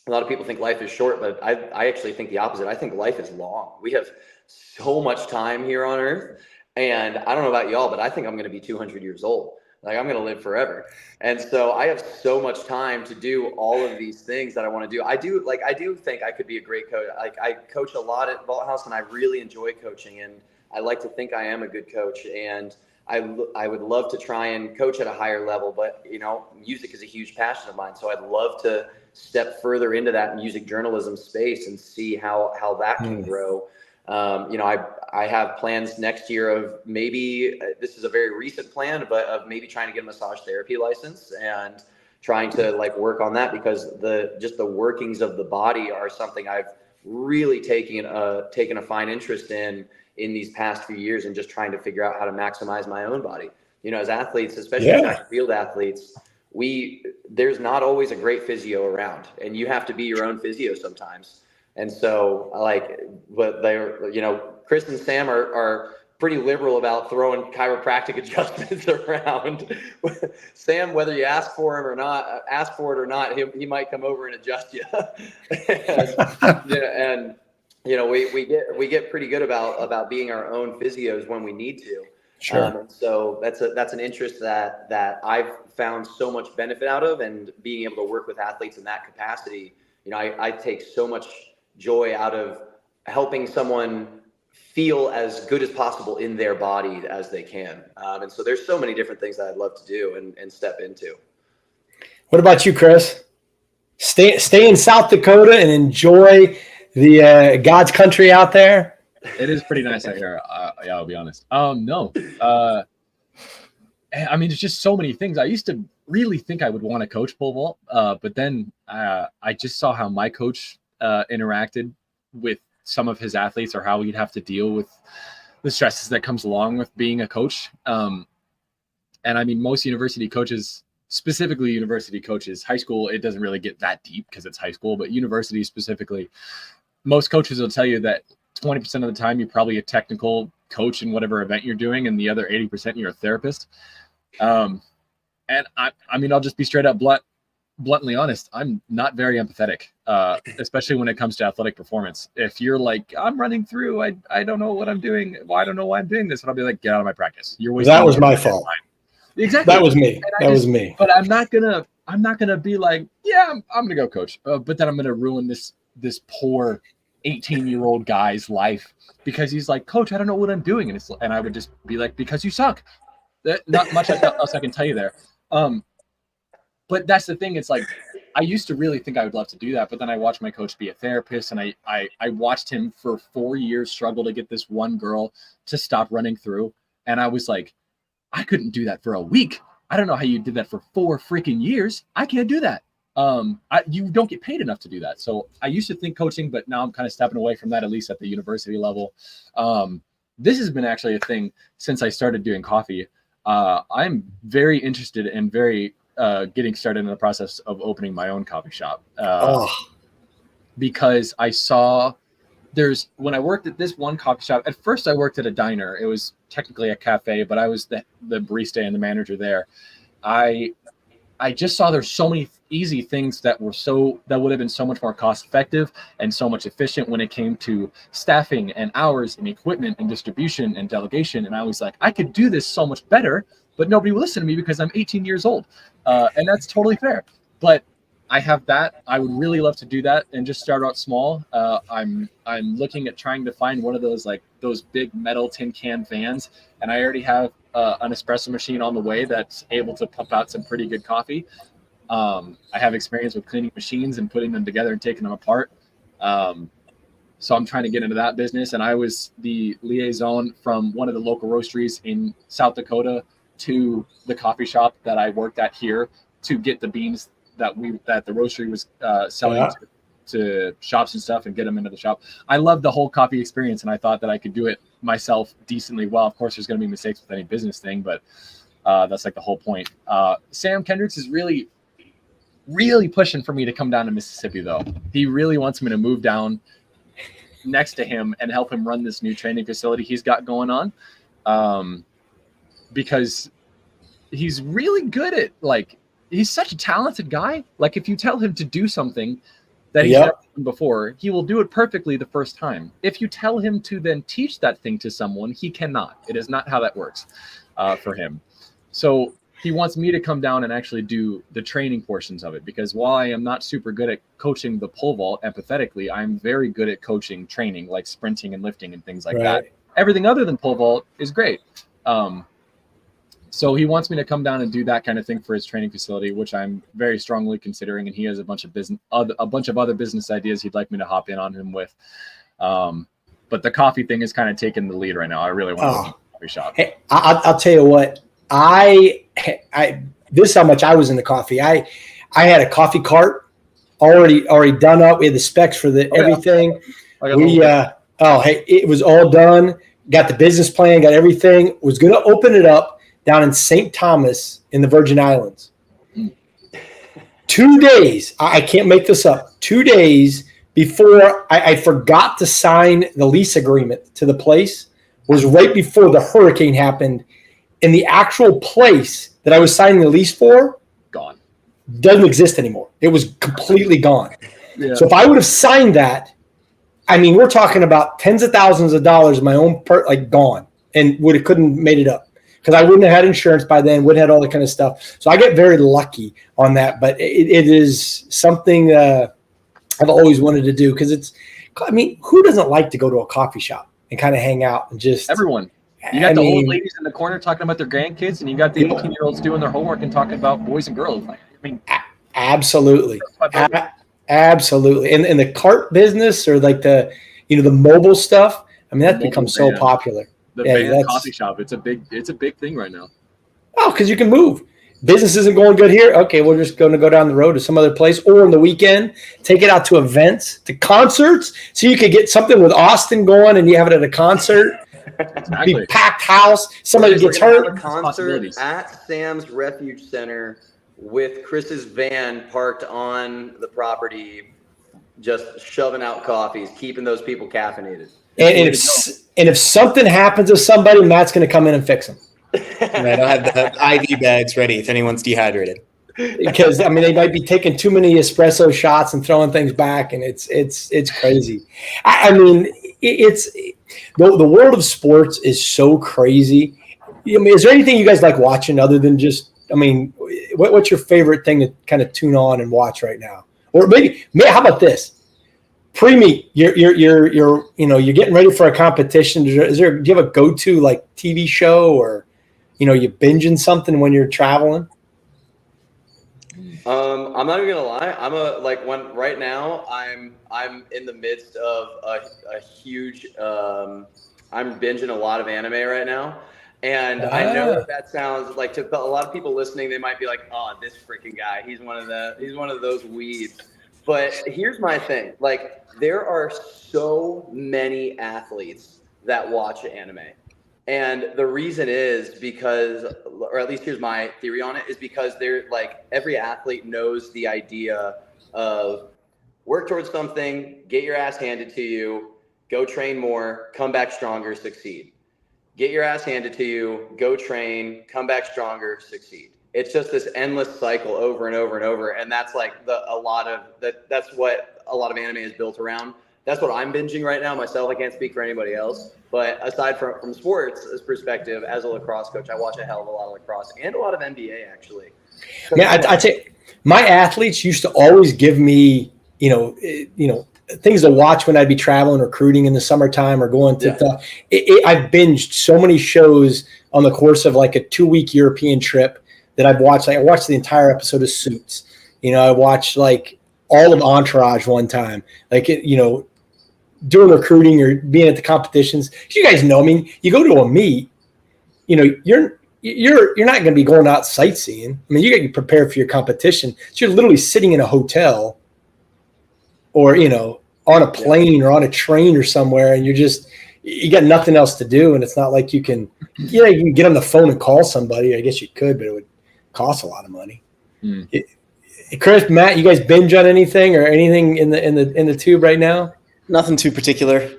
a lot of people think life is short, but I actually think the opposite. I think life is long. We have so much time here on earth. And I don't know about y'all, but I think I'm going to be 200 years old. Like, I'm going to live forever. And so I have so much time to do all of these things that I want to do. I do think I could be a great coach. Like, I coach a lot at Vault House and I really enjoy coaching, and I like to think I am a good coach, and I would love to try and coach at a higher level, but music is a huge passion of mine. So I'd love to step further into that music journalism space and see how that can grow. I have plans next year of maybe, this is a very recent plan, but of maybe trying to get a massage therapy license and trying to work on that, because the workings of the body are something I've really taken a fine interest in these past few years, and just trying to figure out how to maximize my own body. As athletes, especially track and field athletes, there's not always a great physio around, and you have to be your own physio sometimes. And so but Chris and Sam are pretty liberal about throwing chiropractic adjustments around. Sam, whether you ask for it or not, he might come over and adjust you. and we get pretty good about being our own physios when we need to. Sure. So that's an interest that I've found so much benefit out of, and being able to work with athletes in that capacity. I take so much joy out of helping someone feel as good as possible in their body as they can. And so there's so many different things that I'd love to do and step into. What about you, Chris? Stay in South Dakota and enjoy the God's country out there. It is pretty nice out here. Yeah, I'll be honest. No. There's just so many things. I used to really think I would want to coach pole vault, but then I just saw how my coach interacted with some of his athletes, or how he'd have to deal with the stresses that comes along with being a coach. Most university coaches, specifically university coaches, high school, it doesn't really get that deep because it's high school, but university specifically, most coaches will tell you that 20% of the time you're probably a technical coach in whatever event you're doing, and the other 80% you're a therapist. And I'll just be straight up bluntly honest. I'm not very empathetic, especially when it comes to athletic performance. If you're like, I'm running through, I don't know what I'm doing. Well, I don't know why I'm doing this. And I'll be like, get out of my practice. That was my fault. Exactly. That was me. Was me. But I'm not gonna be like, yeah, I'm gonna go coach. But then I'm gonna ruin this poor 18-year-old guy's life because he's like, coach, I don't know what I'm doing. And I would just be like, because you suck. Not much else I can tell you there. But that's the thing. It's like, I used to really think I would love to do that, but then I watched my coach be a therapist, and I watched him for 4 years struggle to get this one girl to stop running through. And I was like, I couldn't do that for a week. I don't know how you did that for 4 freaking years. I can't do that. You don't get paid enough to do that. So I used to think coaching, but now I'm kind of stepping away from that, at least at the university level. This has been actually a thing since I started doing coffee. I'm very interested and very getting started in the process of opening my own coffee shop. Because I saw when I worked at this one coffee shop, at first I worked at a diner. It was technically a cafe, but I was the barista and the manager there. I just saw there's so many easy things that would have been so much more cost effective and so much efficient when it came to staffing and hours and equipment and distribution and delegation. And I was like, I could do this so much better, but nobody will listen to me because I'm 18 years old. And that's totally fair. But I have that. I would really love to do that and just start out small. I'm looking at trying to find one of those big metal tin can vans, and I already have an espresso machine on the way that's able to pump out some pretty good coffee. I have experience with cleaning machines and putting them together and taking them apart. So I'm trying to get into that business. And I was the liaison from one of the local roasteries in South Dakota to the coffee shop that I worked at here to get the beans that the roastery was selling to shops and stuff and get them into the shop. I love the whole coffee experience, and I thought that I could do it myself decently well. Of course, there's going to be mistakes with any business thing, but that's like the whole point. Sam Kendricks is really pushing for me to come down to Mississippi, though. He really wants me to move down next to him and help him run this new training facility he's got going on, because he's really good at, like, he's such a talented guy. Like, if you tell him to do something that he's never done before, he will do it perfectly the first time. If you tell him to then teach that thing to someone, he cannot. It is not how that works for him. So he wants me to come down and actually do the training portions of it, because while I am not super good at coaching the pole vault empathetically, I'm very good at coaching training, like sprinting and lifting and things like that. Everything other than pole vault is great. So he wants me to come down and do that kind of thing for his training facility, which I'm very strongly considering. And he has a bunch of other business ideas he'd like me to hop in on him with. But the coffee thing is kind of taking the lead right now. I really want to open a coffee shop. Hey, I'll tell you what. This is how much I was into coffee. I had a coffee cart already done up. We had the specs for everything. It was all done. Got the business plan, got everything. Was going to open it up down in St. Thomas in the Virgin Islands. 2 days, I can't make this up, 2 days before I forgot to sign the lease agreement to the place, was right before the hurricane happened. And the actual place that I was signing the lease for gone, doesn't exist anymore. It was completely gone. Yeah. So if I would have signed that, I mean, we're talking about tens of thousands of dollars of my own gone, and couldn't made it up, because I wouldn't have had insurance by then, wouldn't have had all that kind of stuff. So I get very lucky on that, but it is something I've always wanted to do, because who doesn't like to go to a coffee shop and kind of hang out and just everyone. You got old ladies in the corner talking about their grandkids, and you got the 18-year-olds doing their homework and talking about boys and girls. Absolutely. Absolutely. And the cart business, or like the mobile stuff, that's become so popular. The van coffee shop, it's a big thing right now. Oh, because you can move. Business isn't going good here. Okay, we're just going to go down the road to some other place, or on the weekend, take it out to events, to concerts. So you could get something with Austin going, and you have it at a concert. Exactly. Be packed house. Somebody gets hurt. A concert at Sam's Refuge Center with Chris's van parked on the property, just shoving out coffees, keeping those people caffeinated. And if something happens to somebody, Matt's going to come in and fix them. Right, I'll have the IV bags ready if anyone's dehydrated. Because they might be taking too many espresso shots and throwing things back, and it's crazy. It's the world of sports is so crazy. Is there anything you guys like watching other than just? What's your favorite thing to kind of tune on and watch right now? Or maybe how about this? Pre-meet, you're getting ready for a competition. Do you have a go-to like TV show, or you binging something when you're traveling? I'm not even gonna lie. Right now I'm in the midst of a huge. I'm binging a lot of anime right now, and I know that sounds like, to a lot of people listening, they might be like, "Oh, this freaking guy, he's one of those weebs." But here's my thing: there are so many athletes that watch anime. And the reason is because, or at least here's my theory on it, is because they're every athlete knows the idea of work towards something, get your ass handed to you, go train more, come back stronger, succeed. Get your ass handed to you, go train, come back stronger, succeed. It's just this endless cycle over and over and over. And that's that's what a lot of anime is built around. That's what I'm binging right now myself. I can't speak for anybody else. But aside from sports perspective, as a lacrosse coach, I watch a hell of a lot of lacrosse and a lot of NBA, actually. Man, I'd say my athletes used to always give me, things to watch when I'd be traveling, recruiting in the summertime, or going to I've binged so many shows on the course of a 2-week European trip that I've watched. I watched the entire episode of Suits. I watched all of Entourage one time. Doing recruiting or being at the competitions. You guys know, you go to a meet, you're not going to be going out sightseeing. You got to be prepared for your competition. So you're literally sitting in a hotel or, on a plane or on a train or somewhere, and you got nothing else to do. And it's not like you can get on the phone and call somebody. I guess you could, but it would cost a lot of money. Chris, Matt, you guys binge on anything or anything in the tube right now? Nothing too particular.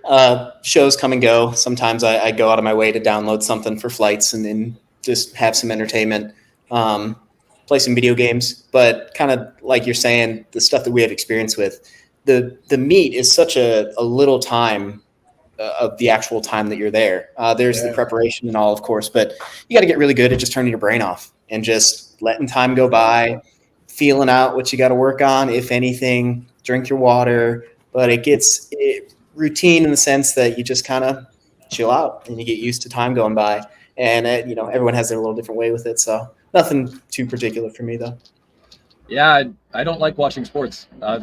Shows come and go. Sometimes I go out of my way to download something for flights and then just have some entertainment, play some video games. But kind of like you're saying, the stuff that we have experience with, the meet is such a little time of the actual time that you're there. There's the preparation and all, of course, but you got to get really good at just turning your brain off and just letting time go by, feeling out what you got to work on, if anything, drink your water. But it gets routine in the sense that you just kind of chill out and you get used to time going by. And, everyone has their little different way with it. So nothing too particular for me, though. Yeah, I don't like watching sports. I'll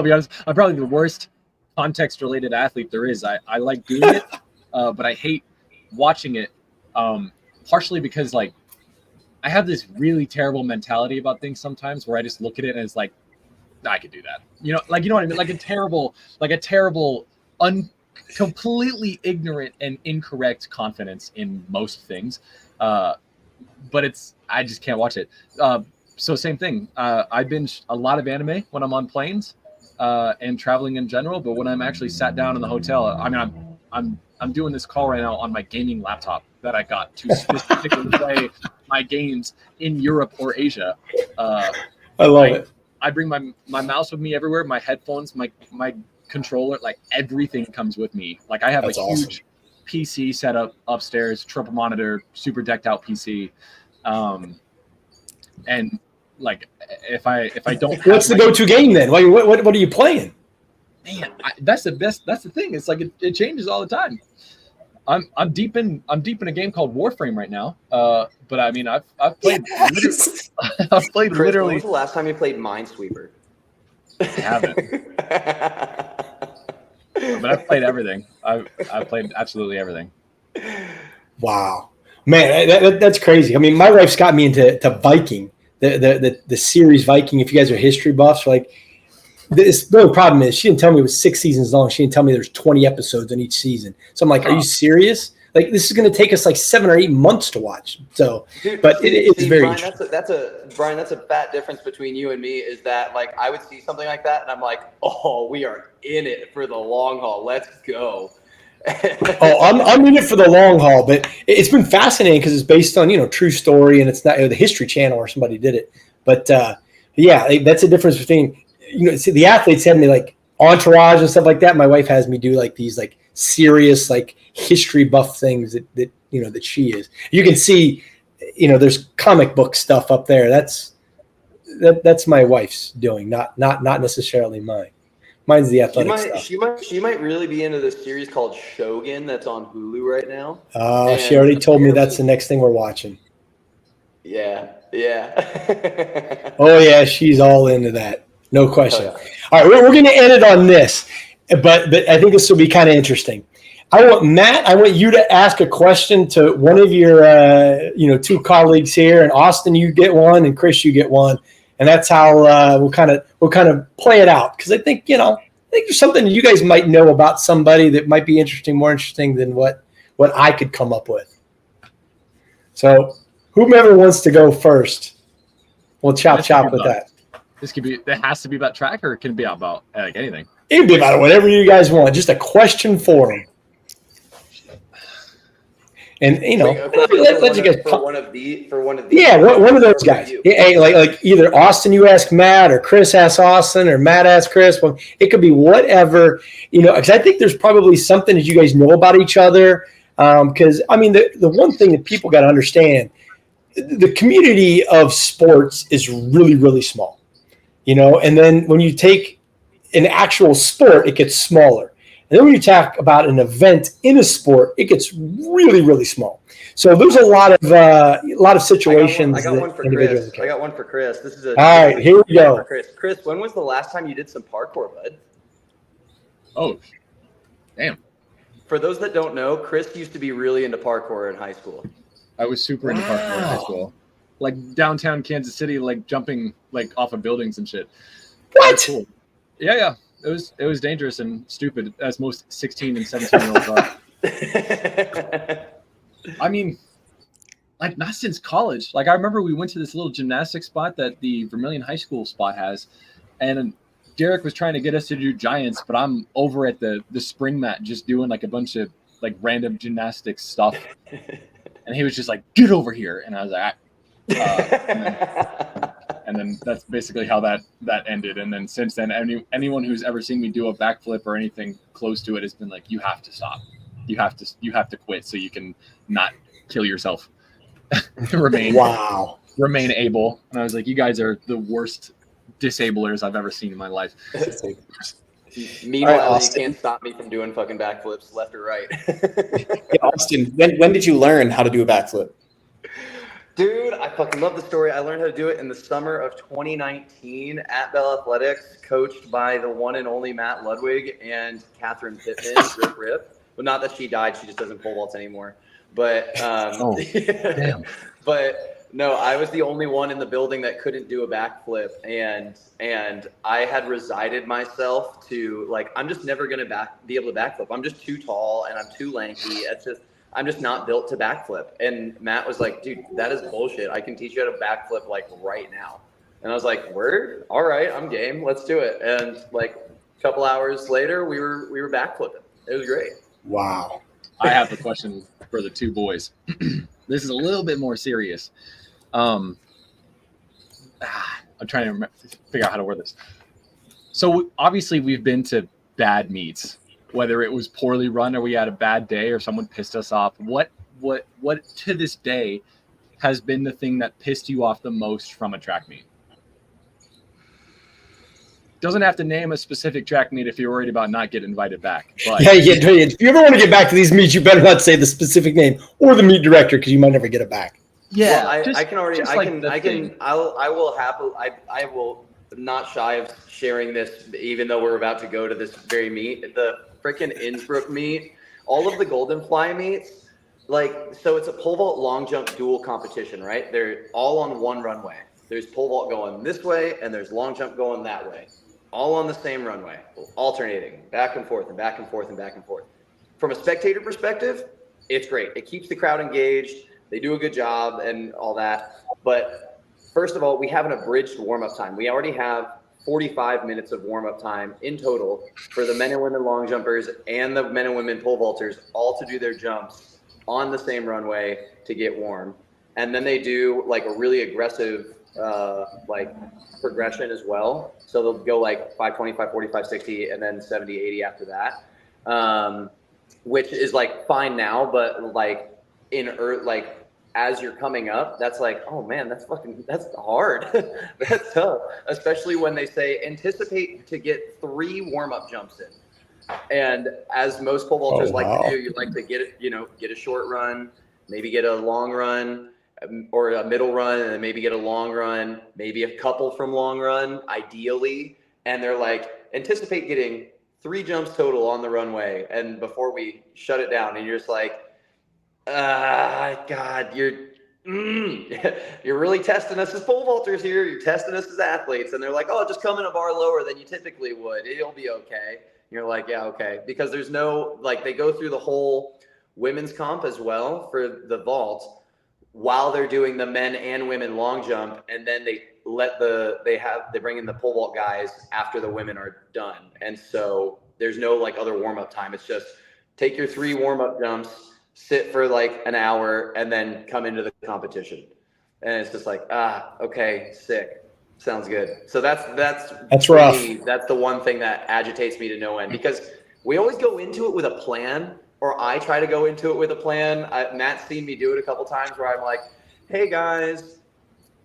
be honest. I'm probably the worst context-related athlete there is. I like doing it, but I hate watching it, partially because, like, I have this really terrible mentality about things sometimes where I just look at it and it's like, I could do that. You know what I mean? Like a terrible, completely ignorant and incorrect confidence in most things. But I just can't watch it. So same thing. I binge a lot of anime when I'm on planes and traveling in general. But when I'm actually sat down in the hotel, I mean, I'm doing this call right now on my gaming laptop that I got to specifically play my games in Europe or Asia. I love it. I bring my mouse with me everywhere, my headphones, my controller, like everything comes with me. Like I have That's a huge PC set up upstairs, triple monitor, super decked out PC. And like if I don't have what's the go-to game then? What are you playing? Man, that's the thing. It's like it changes all the time. I'm deep in a game called Warframe right now. But I mean, I've played. Chris, Literally. When was the last time you played Minesweeper? I haven't. But I've played everything. I've played absolutely everything. Wow, man, that's crazy. I mean, my wife's got me into Viking, the series Viking. If you guys are history buffs, like. The only problem is she didn't tell me it was 6 seasons long. She didn't tell me there's 20 episodes in each season. So I'm like, are you serious? Like, this is going to take us like 7 or 8 months to watch. So, dude, but it's very Brian, Brian, that's a fat difference between you and me is that, like, I would see something like that and I'm like, oh, we are in it for the long haul. Let's go. I'm in it for the long haul, but it's been fascinating because it's based on, true story, and it's not the History Channel or somebody did it. But yeah, that's the difference between, see, the athletes have me like Entourage and stuff like that. My wife has me do like these like serious like history buff things that she is. You can see, there's comic book stuff up there. That's my wife's doing, not necessarily mine. Mine's the athletic stuff. She might really be into this series called Shogun that's on Hulu right now. She already told me that's the next thing we're watching. Yeah. Oh yeah, she's all into that. No question. Oh, yeah. All right, we're going to end it on this, but I think this will be kind of interesting. I want you to ask a question to one of your 2 colleagues here, and Austin, you get one, and Chris, you get one, and that's how we'll kind of play it out, because I think there's something you guys might know about somebody that might be more interesting than what I could come up with. So whomever wants to go first, we'll chop with that. That has to be about track, or it can be about like anything. It can be about whatever you guys want. Just a question for them. And let you guys for one of these. Yeah, one of those guys. Hey, like either Austin, you ask Matt, or Chris asks Austin, or Matt asks Chris. Well, it could be whatever, because I think there's probably something that you guys know about each other. Because I mean, the one thing that people got to understand, the community of sports is really, really small. And then when you take an actual sport, it gets smaller. And then when you talk about an event in a sport, it gets really, really small. So there's a lot of situations. I got one for Chris. This is all right. Here we go. Chris, when was the last time you did some parkour, bud? Oh, damn. For those that don't know, Chris used to be really into parkour in high school. I was super into parkour in high school. Like downtown Kansas City, like jumping like off of buildings and shit. What? Cool. Yeah. It was dangerous and stupid, as most 16 and 17-year-olds are. I mean, like, not since college. Like, I remember we went to this little gymnastics spot that the Vermilion High School spot has, and Derek was trying to get us to do giants, but I'm over at the spring mat just doing like a bunch of like random gymnastics stuff, and he was just like, "Get over here," and I was like, and then that's basically how that ended. And then since then, anyone who's ever seen me do a backflip or anything close to it has been like, "You have to stop. You have to quit so you can not kill yourself." remain able. And I was like, "You guys are the worst disablers I've ever seen in my life." Meanwhile, you can't stop me from doing fucking backflips left or right. Yeah, Austin, when did you learn how to do a backflip? Dude, I fucking love the story. I learned how to do it in the summer of 2019 at Bell Athletics, coached by the one and only Matt Ludwig and Catherine Pittman. Rip. Well, not that she died. She just doesn't pole vault anymore. But damn. But no, I was the only one in the building that couldn't do a backflip, and I had resided myself to, like, I'm just never gonna be able to backflip. I'm just too tall and I'm too lanky. I'm just not built to backflip. And Matt was like, "Dude, that is bullshit. I can teach you how to backflip like right now." And I was like, "Word? All right, I'm game. Let's do it." And like a couple hours later, we were backflipping. It was great. Wow. I have a question for the two boys. This is a little bit more serious. I'm trying to figure out how to word this. So obviously we've been to bad meets, whether it was poorly run or we had a bad day or someone pissed us off. What to this day has been the thing that pissed you off the most from a track meet? Doesn't have to name a specific track meet if you're worried about not getting invited back. But Yeah. If you ever want to get back to these meets, you better not say the specific name or the meet director, because you might never get it back. Yeah, well, I will not shy of sharing this, even though we're about to go to this very meet. The freaking Innsbruck meet, all of the Golden Fly meets, like, so it's a pole vault long jump dual competition, right? They're all on one runway. There's pole vault going this way and there's long jump going that way, all on the same runway, alternating back and forth and back and forth and back and forth. From a spectator perspective, it's great. It keeps the crowd engaged. They do a good job and all that. But first of all, we have an abridged warm-up time. We already have 45 minutes of warm-up time in total for the men and women long jumpers and the men and women pole vaulters, all to do their jumps on the same runway to get warm. And then they do like a really aggressive like progression as well. So they'll go like 520, 540, 560, and then 70, 80 after that, which is like fine now, but like like as you're coming up, that's like, oh man, that's hard. That's tough, especially when they say anticipate to get 3 warm-up jumps in. And as most pole vaulters like to do, you like to get it, get a short run, maybe get a long run, or a middle run, and then maybe get a long run, maybe a couple from long run, ideally. And they're like, anticipate getting 3 jumps total on the runway, and before we shut it down. And you're just like, God, you're really testing us as pole vaulters here. You're testing us as athletes. And they're like, oh, just come in a bar lower than you typically would. It'll be okay. And you're like, yeah, okay. Because there's no, like, they go through the whole women's comp as well for the vault while they're doing the men and women long jump. And then they bring in the pole vault guys after the women are done. And so there's no like other warm-up time. It's just take your 3 warm-up jumps, sit for like an hour, and then come into the competition. And it's just like, okay, sick. Sounds good. So that's rough. me, that's the one thing that agitates me to no end, because we always go into it with a plan, or I try to go into it with a plan. Matt's seen me do it a couple times where I'm like, hey guys,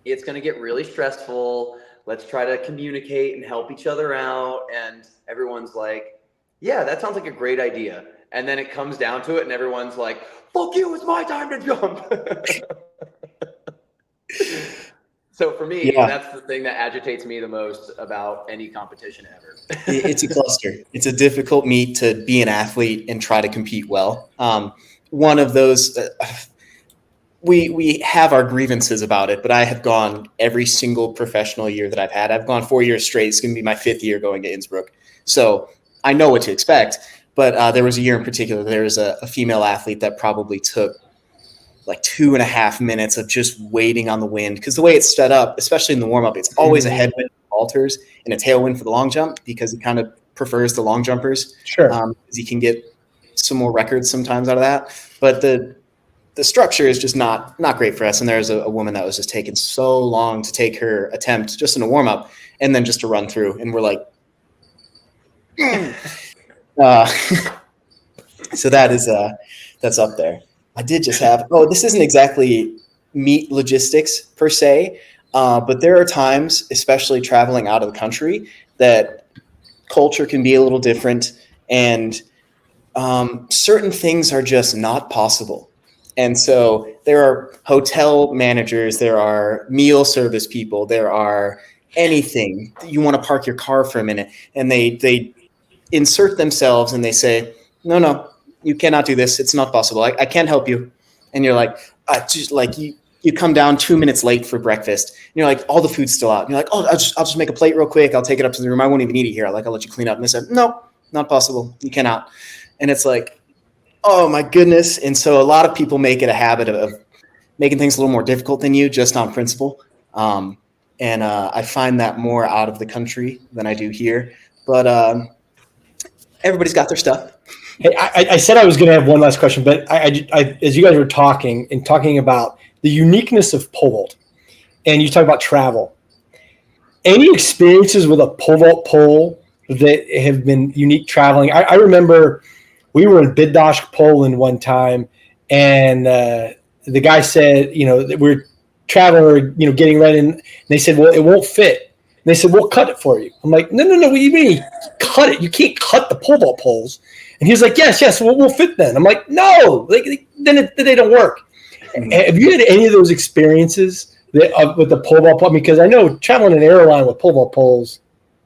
it's going to get really stressful. Let's try to communicate and help each other out. And everyone's like, yeah, that sounds like a great idea. And then it comes down to it and everyone's like, fuck you, it's my time to jump. So for me, that's the thing that agitates me the most about any competition ever. It's a cluster. It's a difficult meet to be an athlete and try to compete well. One of those, we have our grievances about it, but I have gone every single professional year that I've had. I've gone 4 years straight. It's going to be my 5th year going to Innsbruck. So I know what to expect. But there was a year in particular, there was a female athlete that probably took like 2.5 minutes of just waiting on the wind. Because the way it's set up, especially in the warm-up, it's always a headwind for vaulters and a tailwind for the long jump, because it kind of prefers the long jumpers. Sure. Because you can get some more records sometimes out of that. But the structure is just not great for us. And there's a woman that was just taking so long to take her attempt just in a warm-up and then just to run through. And we're like, so that's up there. I did just have, this isn't exactly meet logistics per se, but there are times, especially traveling out of the country, that culture can be a little different, and certain things are just not possible. And so there are hotel managers, there are meal service people, there are anything. You want to park your car for a minute, and they insert themselves and they say, no, you cannot do this. It's not possible. I can't help you. And you're like, just like you come down 2 minutes late for breakfast. And you're like, all the food's still out. And you're like, I'll just make a plate real quick. I'll take it up to the room. I won't even eat it here. I'll let you clean up. And they said, no, not possible. You cannot. And it's like, oh my goodness. And so a lot of people make it a habit of making things a little more difficult than you just on principle. And I find that more out of the country than I do here. But everybody's got their stuff. Hey, I said I was going to have one last question, but I as you guys were talking about the uniqueness of pole vault, and you talk about travel, any experiences with a pole vault pole that have been unique traveling? I remember we were in Bydgoszcz, Poland one time, and the guy said, that we're traveling, getting ready, and they said, well, it won't fit. And they said, we'll cut it for you. I'm like, no, what do you mean? Cut it. You can't cut the pole vault poles. And he was like, yes, we'll fit then. I'm like, no, then they don't work. Have you had any of those experiences with the pole vault pole? Because I know traveling an airline with pole vault poles,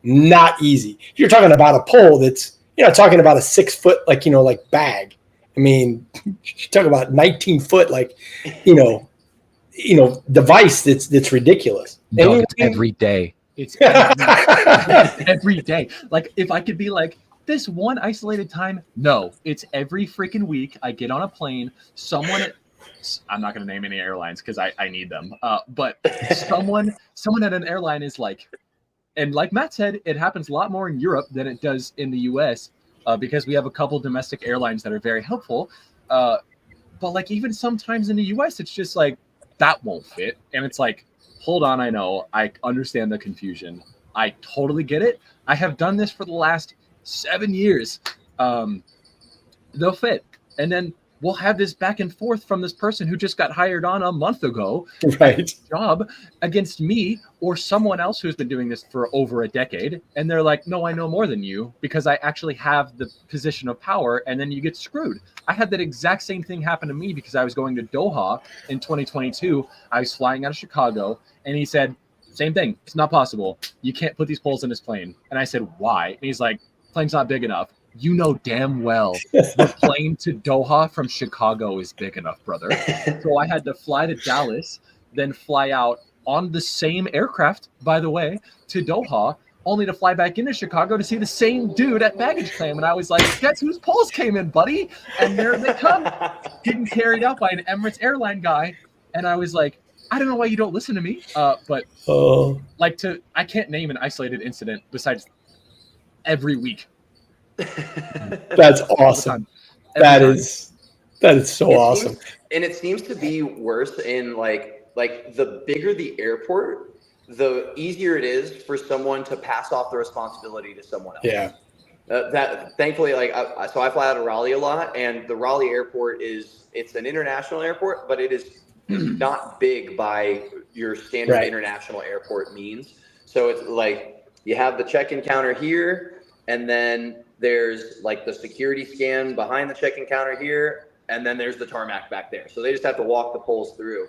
not easy. You're talking about a pole that's, talking about a 6 foot, like bag. I mean, you talk about 19 foot, device that's ridiculous. Doug, it's every day. It's every day. Like, if I could be like, this one isolated time, no, it's every freaking week. I get on a plane, I'm not going to name any airlines because I need them. But someone at an airline is like, and like Matt said, it happens a lot more in Europe than it does in the US because we have a couple domestic airlines that are very helpful. But like even sometimes in the US, it's just like, that won't fit. And it's like, hold on, I know. I understand the confusion. I totally get it. I have done this for the last 7 years. They'll fit. And then we'll have this back and forth from this person who just got hired on a month ago, right? Job against me or someone else who's been doing this for over a decade. And they're like, no, I know more than you because I actually have the position of power. And then you get screwed. I had that exact same thing happen to me because I was going to Doha in 2022. I was flying out of Chicago and he said, same thing. It's not possible. You can't put these poles in this plane. And I said, why? And he's like, plane's not big enough. You know damn well the plane to Doha from Chicago is big enough, brother. So I had to fly to Dallas, then fly out on the same aircraft, by the way, to Doha, only to fly back into Chicago to see the same dude at baggage claim. And I was like, guess whose poles came in, buddy? And there they come, getting carried out by an Emirates airline guy. And I was like, I don't know why you don't listen to me, but I can't name an isolated incident besides every week. That's awesome. That is so awesome. And it seems to be worse in like the bigger the airport, the easier it is for someone to pass off the responsibility to someone else. Yeah. That thankfully, I fly out of Raleigh a lot, and the Raleigh airport it's an international airport, but it is not big by your standard international airport means. So it's like you have the check-in counter here, and then there's like the security scan behind the check-in counter here, and then there's the tarmac back there. So they just have to walk the poles through.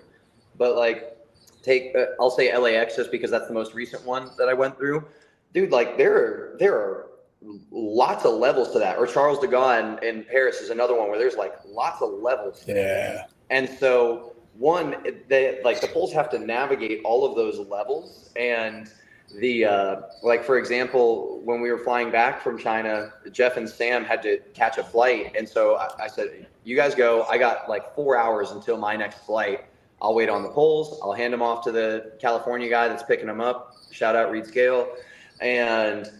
But like I'll say LAX just because that's the most recent one that I went through. Dude, like there are lots of levels to that. Or Charles de Gaulle in Paris is another one where there's like lots of levels. Yeah. And so the poles have to navigate all of those levels. And like, for example, when we were flying back from China, Jeff and Sam had to catch a flight. And so I said, you guys go. I got like 4 hours until my next flight. I'll wait on the poles. I'll hand them off to the California guy that's picking them up. Shout out Reed Scale. And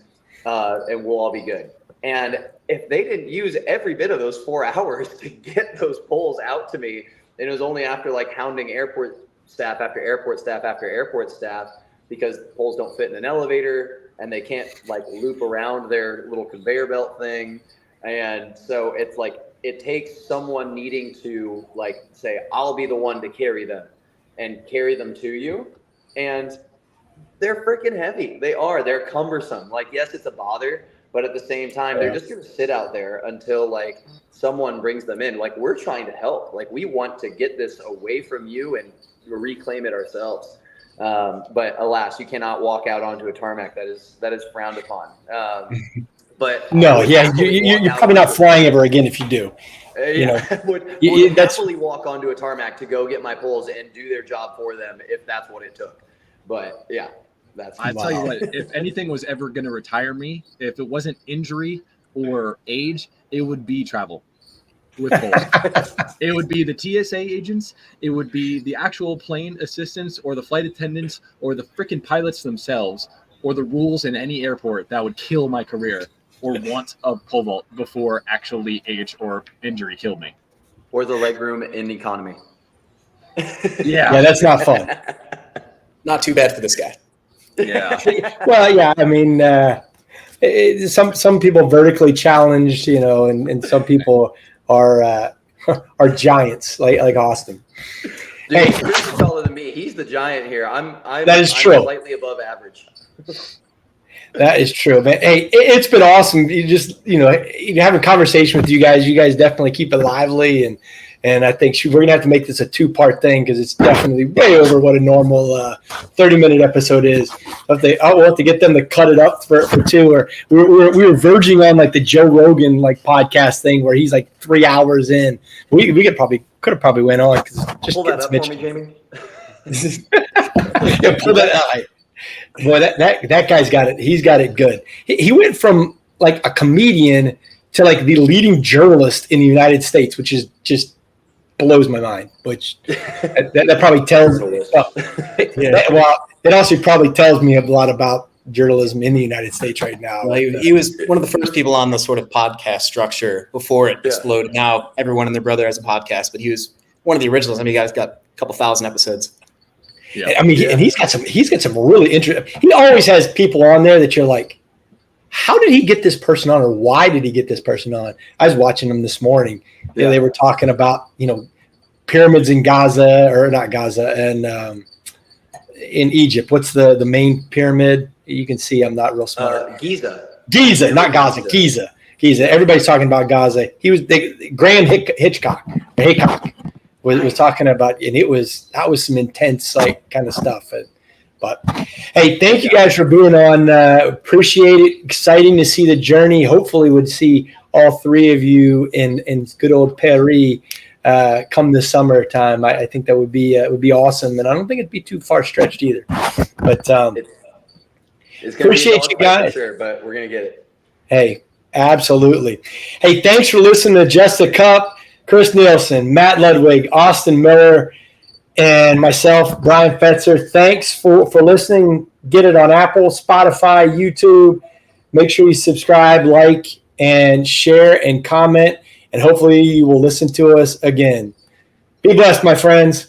we'll all be good. And if they didn't use every bit of those 4 hours to get those poles out to me, and it was only after like hounding airport staff after airport staff after airport staff, because poles don't fit in an elevator and they can't like loop around their little conveyor belt thing. And so it's like, it takes someone needing to like say, I'll be the one to carry them and carry them to you. And they're freaking heavy. They're cumbersome. Like, yes, it's a bother, but at the same time, they're just going to sit out there until like someone brings them in. Like, we're trying to help. Like, we want to get this away from you and reclaim it ourselves. But alas, you cannot walk out onto a tarmac. That is frowned upon. But no, yeah, you're probably not flying ever again if you do. You know, would happily walk onto a tarmac to go get my poles and do their job for them if that's what it took. But yeah, I'll tell you what, if anything was ever going to retire me, if it wasn't injury or age, it would be travel with poles. It would be the TSA agents. It would be the actual plane assistants or the flight attendants or the freaking pilots themselves or the rules in any airport that would kill my career or want a pole vault before actually age or injury killed me. Or the legroom in economy. Yeah, that's not fun. Not too bad for this guy. Yeah. Well, yeah, I mean, some people vertically challenged, you know, and some people are giants like Austin. Dude, hey, Chris is taller than me. He's the giant here. I'm true. Slightly above average. That is true, man. Hey, it's been awesome. You have a conversation with you guys. You guys definitely keep it lively, and I think we're gonna have to make this a 2-part thing because it's definitely way over what a normal 30-minute episode is. We'll have to get them to cut it up for 2. Or we were verging on like the Joe Rogan like podcast thing where he's like 3 hours in. We could have probably went on because just pull that up for me, Jamie. Yeah, pull that out. Boy, that guy's got it. He's got it good. He went from like a comedian to like the leading journalist in the United States, which is just blows my mind. Which that probably tells me. It also probably tells me a lot about journalism in the United States right now. Well, he was one of the first people on the sort of podcast structure before it exploded. Now everyone and their brother has a podcast, but he was one of the originals. I mean, he got a couple thousand episodes. Yeah. I mean, and he's got some really interesting. He always has people on there that you're like, how did he get this person on, or why did he get this person on? I was watching them this morning. Yeah. You know, they were talking about pyramids in Gaza, or not Gaza, and in Egypt. What's the main pyramid? You can see I'm not real smart. Giza, not Gaza. Giza. Everybody's talking about Gaza. He was Graham Hitchcock was talking about, and that was some intense like kind of stuff. But hey, thank you guys for being on. Appreciate it. Exciting to see the journey. Hopefully, would see all 3 of you in good old Paris come this summertime. I think that would be awesome, and I don't think it'd be too far stretched either. But it's appreciate you guys. For sure, but we're gonna get it. Hey, absolutely. Hey, thanks for listening to Just a Cup. Chris Nilsen, Matt Ludwig, Austin Miller, and myself, Brian Fetzer. Thanks for listening. Get it on Apple, Spotify, YouTube. Make sure you subscribe, like, and share and comment. And hopefully you will listen to us again. Be blessed, my friends.